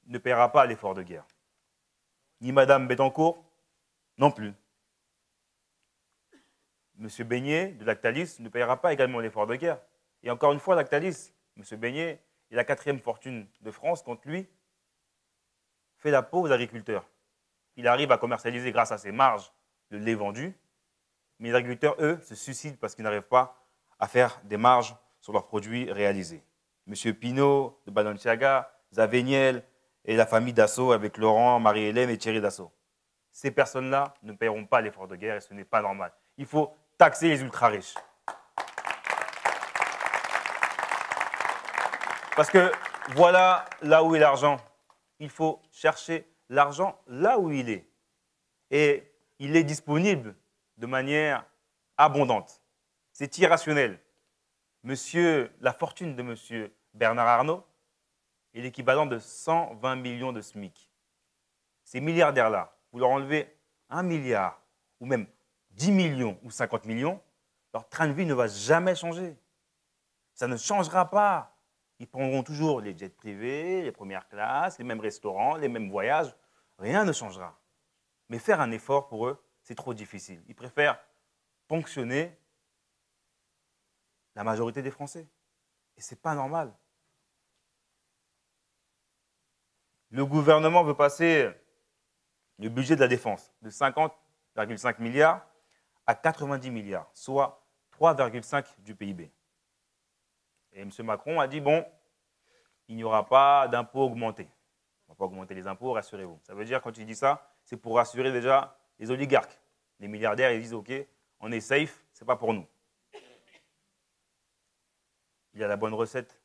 F: ne paiera pas l'effort de guerre. Ni Madame Bettencourt non plus. Monsieur Beignet de Lactalis ne paiera pas également l'effort de guerre. Et encore une fois, Lactalis, Monsieur Beignet est la 4e fortune de France, quand lui fait la peau aux agriculteurs. Il arrive à commercialiser grâce à ses marges le lait vendu, mais les agriculteurs, eux, se suicident parce qu'ils n'arrivent pas à faire des marges sur leurs produits réalisés. Monsieur Pinault de Balenciaga, Zaveniel et la famille Dassault avec Laurent, Marie-Hélène et Thierry Dassault. Ces personnes-là ne paieront pas l'effort de guerre et ce n'est pas normal. Il faut taxer les ultra-riches. Parce que voilà là où est l'argent. Il faut chercher l'argent là où il est. Et il est disponible de manière abondante. C'est irrationnel. La fortune de M. Bernard Arnault est l'équivalent de 120 millions de SMIC. Ces milliardaires-là, vous leur enlevez 1 milliard, ou même 10 millions ou 50 millions, leur train de vie ne va jamais changer. Ça ne changera pas. Ils prendront toujours les jets privés, les premières classes, les mêmes restaurants, les mêmes voyages. Rien ne changera. Mais faire un effort pour eux, c'est trop difficile. Ils préfèrent ponctionner la majorité des Français. Et ce n'est pas normal. Le gouvernement veut passer le budget de la défense de 50,5 milliards à 90 milliards, soit 3,5 du PIB. Et M. Macron a dit, bon, il n'y aura pas d'impôts augmentés. On ne va pas augmenter les impôts, rassurez-vous. Ça veut dire, quand il dit ça, c'est pour rassurer déjà les oligarques. Les milliardaires, ils disent, OK, on est safe, ce n'est pas pour nous. Il a la bonne recette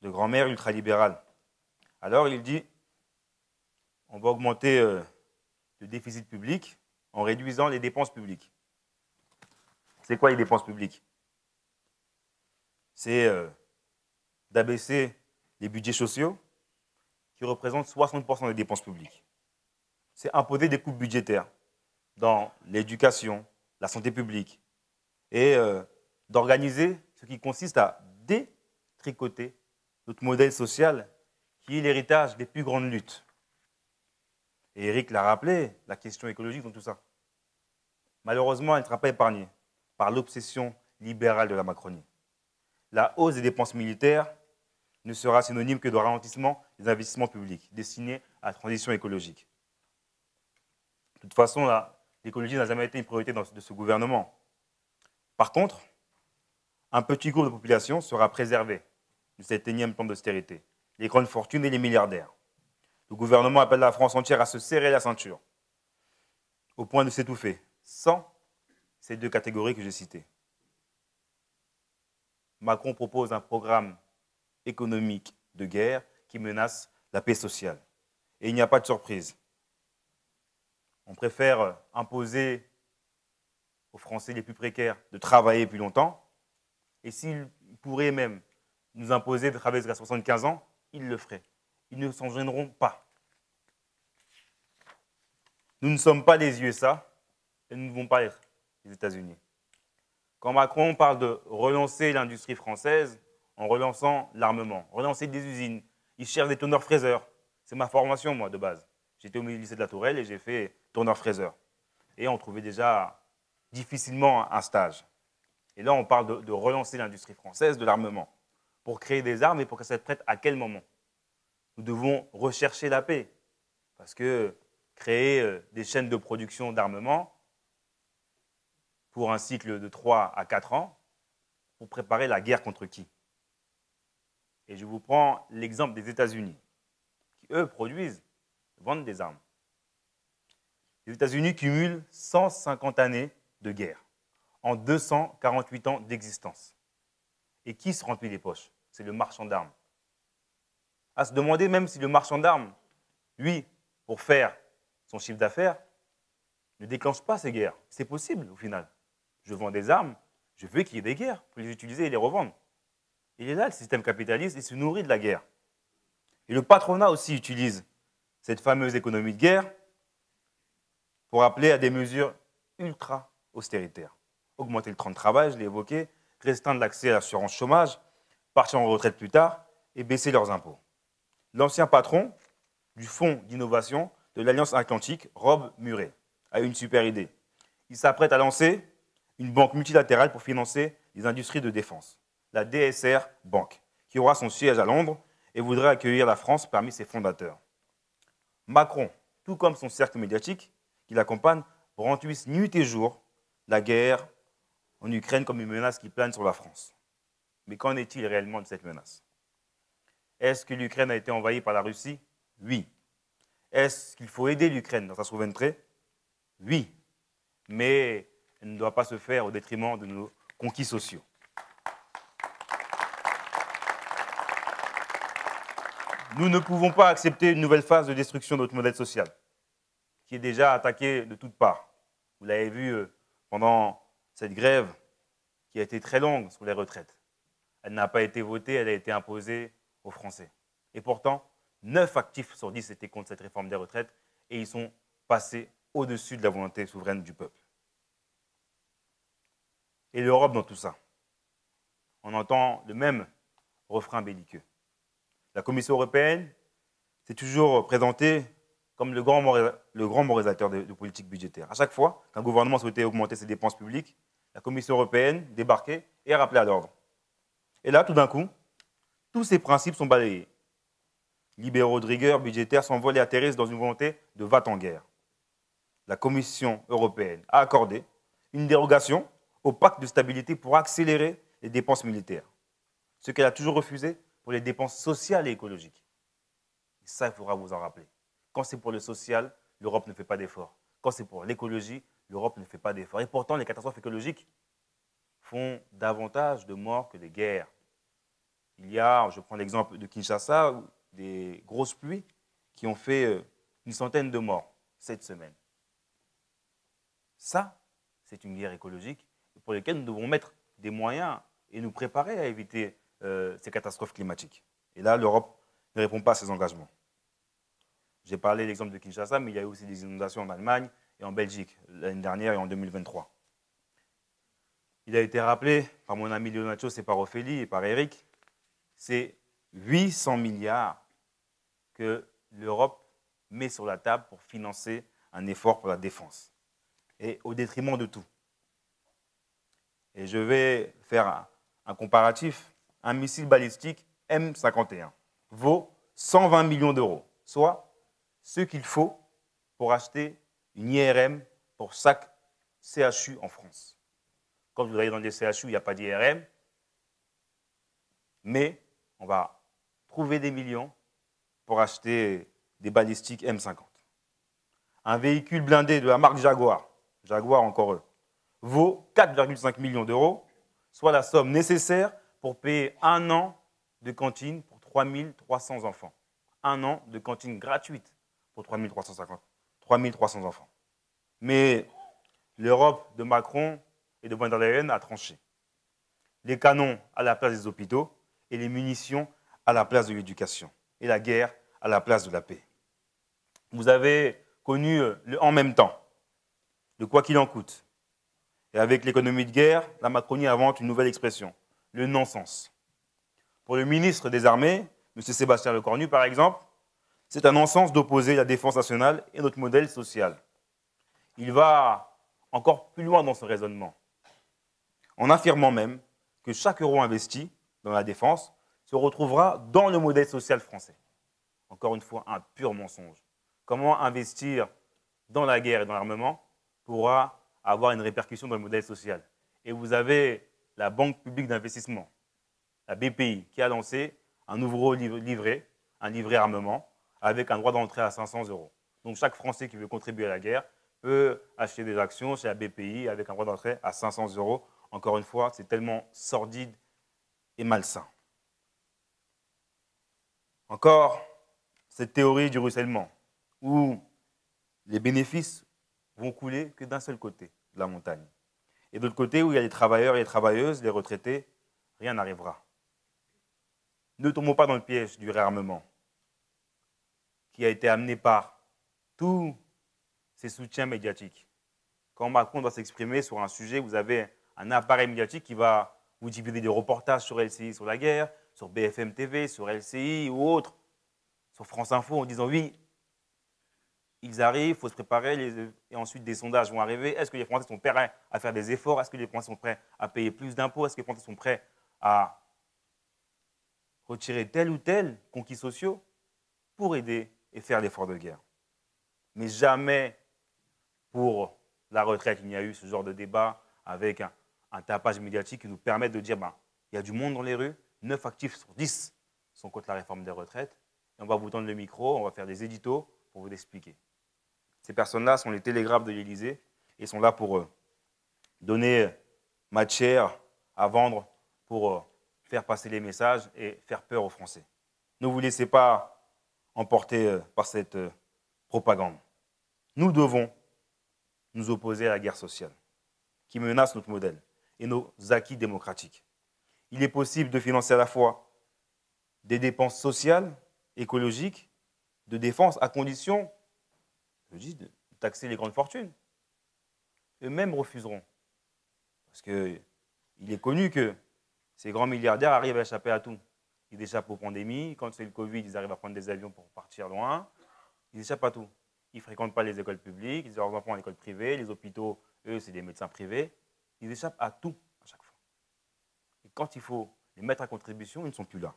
F: de grand-mère ultralibérale. Alors, il dit, on va augmenter le déficit public en réduisant les dépenses publiques. C'est quoi les dépenses publiques? C'est d'abaisser les budgets sociaux qui représentent 60% des dépenses publiques. C'est imposer des coupes budgétaires dans l'éducation, la santé publique et d'organiser ce qui consiste à détricoter notre modèle social qui est l'héritage des plus grandes luttes. Et Eric l'a rappelé, la question écologique dans tout ça. Malheureusement, elle ne sera pas épargnée par l'obsession libérale de la Macronie. La hausse des dépenses militaires ne sera synonyme que de ralentissement des investissements publics destinés à la transition écologique. De toute façon, l'écologie n'a jamais été une priorité de ce gouvernement. Par contre, un petit groupe de population sera préservé de cet énième plan d'austérité, les grandes fortunes et les milliardaires. Le gouvernement appelle la France entière à se serrer la ceinture, au point de s'étouffer, sans ces deux catégories que j'ai citées. Macron propose un programme économique de guerre qui menace la paix sociale. Et il n'y a pas de surprise. On préfère imposer aux Français les plus précaires de travailler plus longtemps. Et s'ils pourraient même nous imposer de travailler jusqu'à 75 ans, ils le feraient. Ils ne s'en gêneront pas. Nous ne sommes pas les USA et nous ne devons pas être les États-Unis. Quand Macron parle de relancer l'industrie française en relançant l'armement, relancer des usines, il cherche des tourneurs-fraiseurs. C'est ma formation, moi, de base. J'étais au lycée de la Tourelle et j'ai fait tourneur-fraiseur. Et on trouvait déjà difficilement un stage. Et là, on parle de relancer l'industrie française de l'armement pour créer des armes et pour qu'elles soient prêtes à quel moment? Nous devons rechercher la paix. Parce que créer des chaînes de production d'armement pour un cycle de 3 à 4 ans, pour préparer la guerre contre qui? Et je vous prends l'exemple des États-Unis, qui, eux, produisent, vendent des armes. Les États-Unis cumulent 150 années de guerre, en 248 ans d'existence. Et qui se remplit les poches? C'est le marchand d'armes. À se demander même si le marchand d'armes, lui, pour faire son chiffre d'affaires, ne déclenche pas ces guerres. C'est possible, au final. Je vends des armes, je veux qu'il y ait des guerres pour les utiliser et les revendre. Il est là, le système capitaliste, il se nourrit de la guerre. Et le patronat aussi utilise cette fameuse économie de guerre pour appeler à des mesures ultra-austéritaires. Augmenter le temps de travail, je l'ai évoqué, restreindre l'accès à l'assurance chômage, partir en retraite plus tard et baisser leurs impôts. L'ancien patron du fonds d'innovation de l'Alliance Atlantique, Rob Murray, a une super idée. Il s'apprête à lancer une banque multilatérale pour financer les industries de défense, la DSR Bank, qui aura son siège à Londres et voudrait accueillir la France parmi ses fondateurs. Macron, tout comme son cercle médiatique qui l'accompagne, brandissent nuit et jour la guerre en Ukraine comme une menace qui plane sur la France. Mais qu'en est-il réellement de cette menace? Est-ce que l'Ukraine a été envahie par la Russie? Oui. Est-ce qu'il faut aider l'Ukraine dans sa souveraineté? Oui. Mais elle ne doit pas se faire au détriment de nos conquis sociaux. Nous ne pouvons pas accepter une nouvelle phase de destruction de notre modèle social, qui est déjà attaqué de toutes parts. Vous l'avez vu pendant cette grève qui a été très longue sur les retraites. Elle n'a pas été votée, elle a été imposée aux Français. Et pourtant, 9 actifs sur 10 étaient contre cette réforme des retraites et ils sont passés au-dessus de la volonté souveraine du peuple. Et l'Europe dans tout ça? On entend le même refrain belliqueux. La Commission européenne s'est toujours présentée comme le grand moralisateur de politique budgétaire. À chaque fois qu'un gouvernement souhaitait augmenter ses dépenses publiques, la Commission européenne débarquait et rappelait à l'ordre. Et là, tout d'un coup, tous ces principes sont balayés. Libéraux de rigueur budgétaire s'envolent et atterrissent dans une volonté de va-t-en-guerre. La Commission européenne a accordé une dérogation au pacte de stabilité pour accélérer les dépenses militaires, ce qu'elle a toujours refusé pour les dépenses sociales et écologiques. Ça, il faudra vous en rappeler. Quand c'est pour le social, l'Europe ne fait pas d'efforts. Quand c'est pour l'écologie, l'Europe ne fait pas d'efforts. Et pourtant, les catastrophes écologiques font davantage de morts que des guerres. Il y a, je prends l'exemple de Kinshasa, des grosses pluies qui ont fait une centaine de morts cette semaine. Ça, c'est une guerre écologique pour laquelle nous devons mettre des moyens et nous préparer à éviter ces catastrophes climatiques. Et là, l'Europe ne répond pas à ses engagements. J'ai parlé de l'exemple de Kinshasa, mais il y a eu aussi des inondations en Allemagne et en Belgique, l'année dernière et en 2023. Il a été rappelé par mon ami Leonardo et par Ophélie et par Eric, c'est 800 milliards que l'Europe met sur la table pour financer un effort pour la défense, et au détriment de tout. Et je vais faire un comparatif. Un missile balistique M51 vaut 120 millions d'euros, soit ce qu'il faut pour acheter une IRM pour chaque CHU en France. Quand vous allez dans des CHU, il n'y a pas d'IRM, mais on va trouver des millions pour acheter des balistiques M50. Un véhicule blindé de la marque Jaguar, Jaguar encore eux, vaut 4,5 millions d'euros, soit la somme nécessaire pour payer un an de cantine pour 3300 enfants. Un an de cantine gratuite pour 3300 enfants. Mais l'Europe de Macron et de von der Leyen a tranché. Les canons à la place des hôpitaux et les munitions à la place de l'éducation. Et la guerre à la place de la paix. Vous avez connu le en même temps, le quoi qu'il en coûte. Et avec l'économie de guerre, la Macronie invente une nouvelle expression, le non-sens. Pour le ministre des Armées, M. Sébastien Lecornu par exemple, c'est un non-sens d'opposer la défense nationale et notre modèle social. Il va encore plus loin dans son raisonnement, en affirmant même que chaque euro investi dans la défense se retrouvera dans le modèle social français. Encore une fois, un pur mensonge. Comment investir dans la guerre et dans l'armement pourra avoir une répercussion dans le modèle social? Et vous avez la Banque publique d'investissement, la BPI, qui a lancé un nouveau livret, un livret armement, avec un droit d'entrée à 500 euros. Donc chaque Français qui veut contribuer à la guerre peut acheter des actions chez la BPI avec un droit d'entrée à 500 euros. Encore une fois, c'est tellement sordide et malsain. Encore cette théorie du ruissellement, où les bénéfices vont couler que d'un seul côté de la montagne. Et de l'autre côté, où il y a les travailleurs et les travailleuses, les retraités, rien n'arrivera. Ne tombons pas dans le piège du réarmement qui a été amené par tous ces soutiens médiatiques. Quand Macron doit s'exprimer sur un sujet, vous avez un appareil médiatique qui va vous diffuser des reportages sur LCI sur la guerre, sur BFM TV, sur LCI ou autres, sur France Info, en disant oui, ils arrivent, il faut se préparer, et ensuite des sondages vont arriver. Est-ce que les Français sont prêts à faire des efforts? Est-ce que les Français sont prêts à payer plus d'impôts? Est-ce que les Français sont prêts à retirer tel ou tel conquis sociaux pour aider et faire l'effort de guerre? Mais jamais pour la retraite, il n'y a eu ce genre de débat avec un tapage médiatique qui nous permet de dire il y a du monde dans les rues, 9 actifs sur 10 sont contre la réforme des retraites, et on va vous tendre le micro, on va faire des éditos pour vous l'expliquer. Ces personnes-là sont les télégraphes de l'Élysée et sont là pour donner matière à vendre, pour faire passer les messages et faire peur aux Français. Ne vous laissez pas emporter par cette propagande. Nous devons nous opposer à la guerre sociale qui menace notre modèle et nos acquis démocratiques. Il est possible de financer à la fois des dépenses sociales, écologiques, de défense, à condition, je dis, de taxer les grandes fortunes. Eux-mêmes refuseront. Parce qu'il est connu que ces grands milliardaires arrivent à échapper à tout. Ils échappent aux pandémies. Quand c'est le Covid, ils arrivent à prendre des avions pour partir loin. Ils échappent à tout. Ils ne fréquentent pas les écoles publiques, ils ont leurs enfants à l'école privée, les hôpitaux, eux, c'est des médecins privés. Ils échappent à tout à chaque fois. Et quand il faut les mettre à contribution, ils ne sont plus là.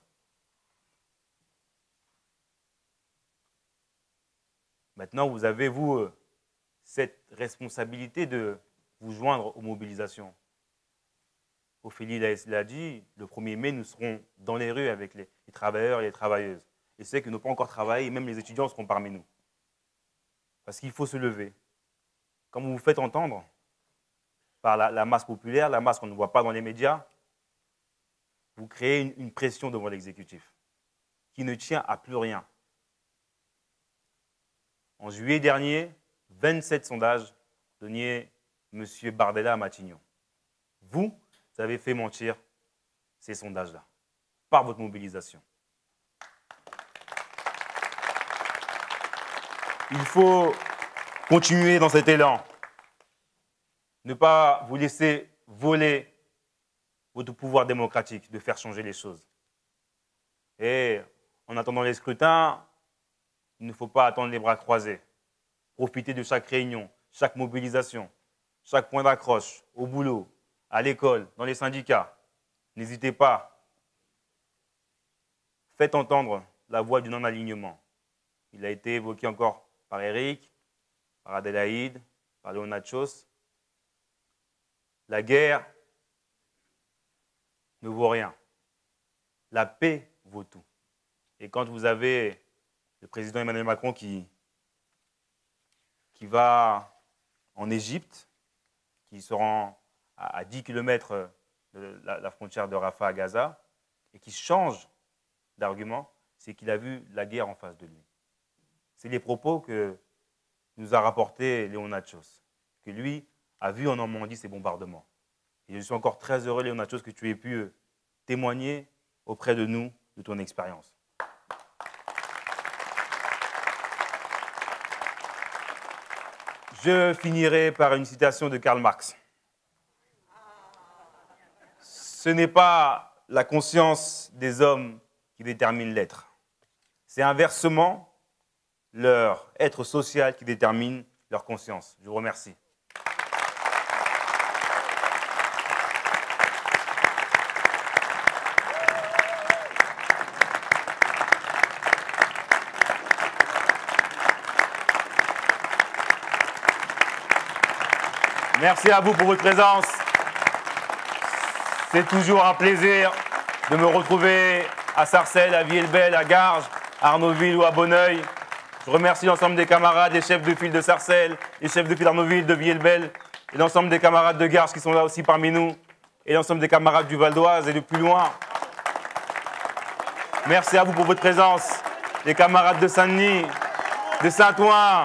F: Maintenant, vous avez, vous, cette responsabilité de vous joindre aux mobilisations. Ophélie l'a dit, le 1er mai, nous serons dans les rues avec les travailleurs et les travailleuses. et ceux qui n'ont pas encore travaillé, et même les étudiants seront parmi nous. Parce qu'il faut se lever. Comme vous vous faites entendre par la masse populaire, la masse qu'on ne voit pas dans les médias, vous créez une pression devant l'exécutif qui ne tient à plus rien. En juillet dernier, 27 sondages donnaient M. Bardella à Matignon. Vous avez fait mentir ces sondages-là par votre mobilisation. Il faut continuer dans cet élan. Ne pas vous laisser voler votre pouvoir démocratique de faire changer les choses. Et en attendant les scrutins, il ne faut pas attendre les bras croisés. Profitez de chaque réunion, chaque mobilisation, chaque point d'accroche, au boulot, à l'école, dans les syndicats. N'hésitez pas. Faites entendre la voix du non-alignement. Il a été évoqué encore par Eric, par Adélaïde, par Leonachos. La guerre ne vaut rien. La paix vaut tout. Et quand vous avez le président Emmanuel Macron qui va en Égypte, qui se rend à 10 km de la frontière de Rafah à Gaza, et qui change d'argument, c'est qu'il a vu la guerre en face de lui. C'est les propos que nous a rapportés Leonachos, que lui a vu en Normandie ces bombardements. Et je suis encore très heureux, Leonachos, que tu aies pu témoigner auprès de nous de ton expérience. Je finirai par une citation de Karl Marx. Ce n'est pas la conscience des hommes qui détermine l'être. C'est inversement leur être social qui détermine leur conscience. Je vous remercie. Merci à vous pour votre présence. C'est toujours un plaisir de me retrouver à Sarcelles, à Villebel, à Garges, à Arnaudville ou à Bonneuil. Je remercie l'ensemble des camarades, les chefs de file de Sarcelles, les chefs de file d'Arnaudville, de Villebel, et l'ensemble des camarades de Garges qui sont là aussi parmi nous, et l'ensemble des camarades du Val d'Oise et de plus loin. Merci à vous pour votre présence, les camarades de Saint-Denis, de Saint-Ouen,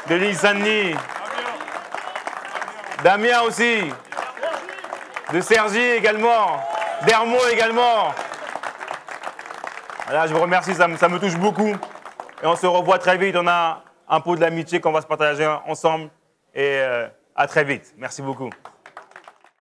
F: de l'île Saint-Denis, d'Amiens aussi, de Cergy également, d'Hermont également. Voilà, je vous remercie, ça me touche beaucoup. Et on se revoit très vite. On a un pot de l'amitié qu'on va se partager ensemble. Et à très vite. Merci beaucoup.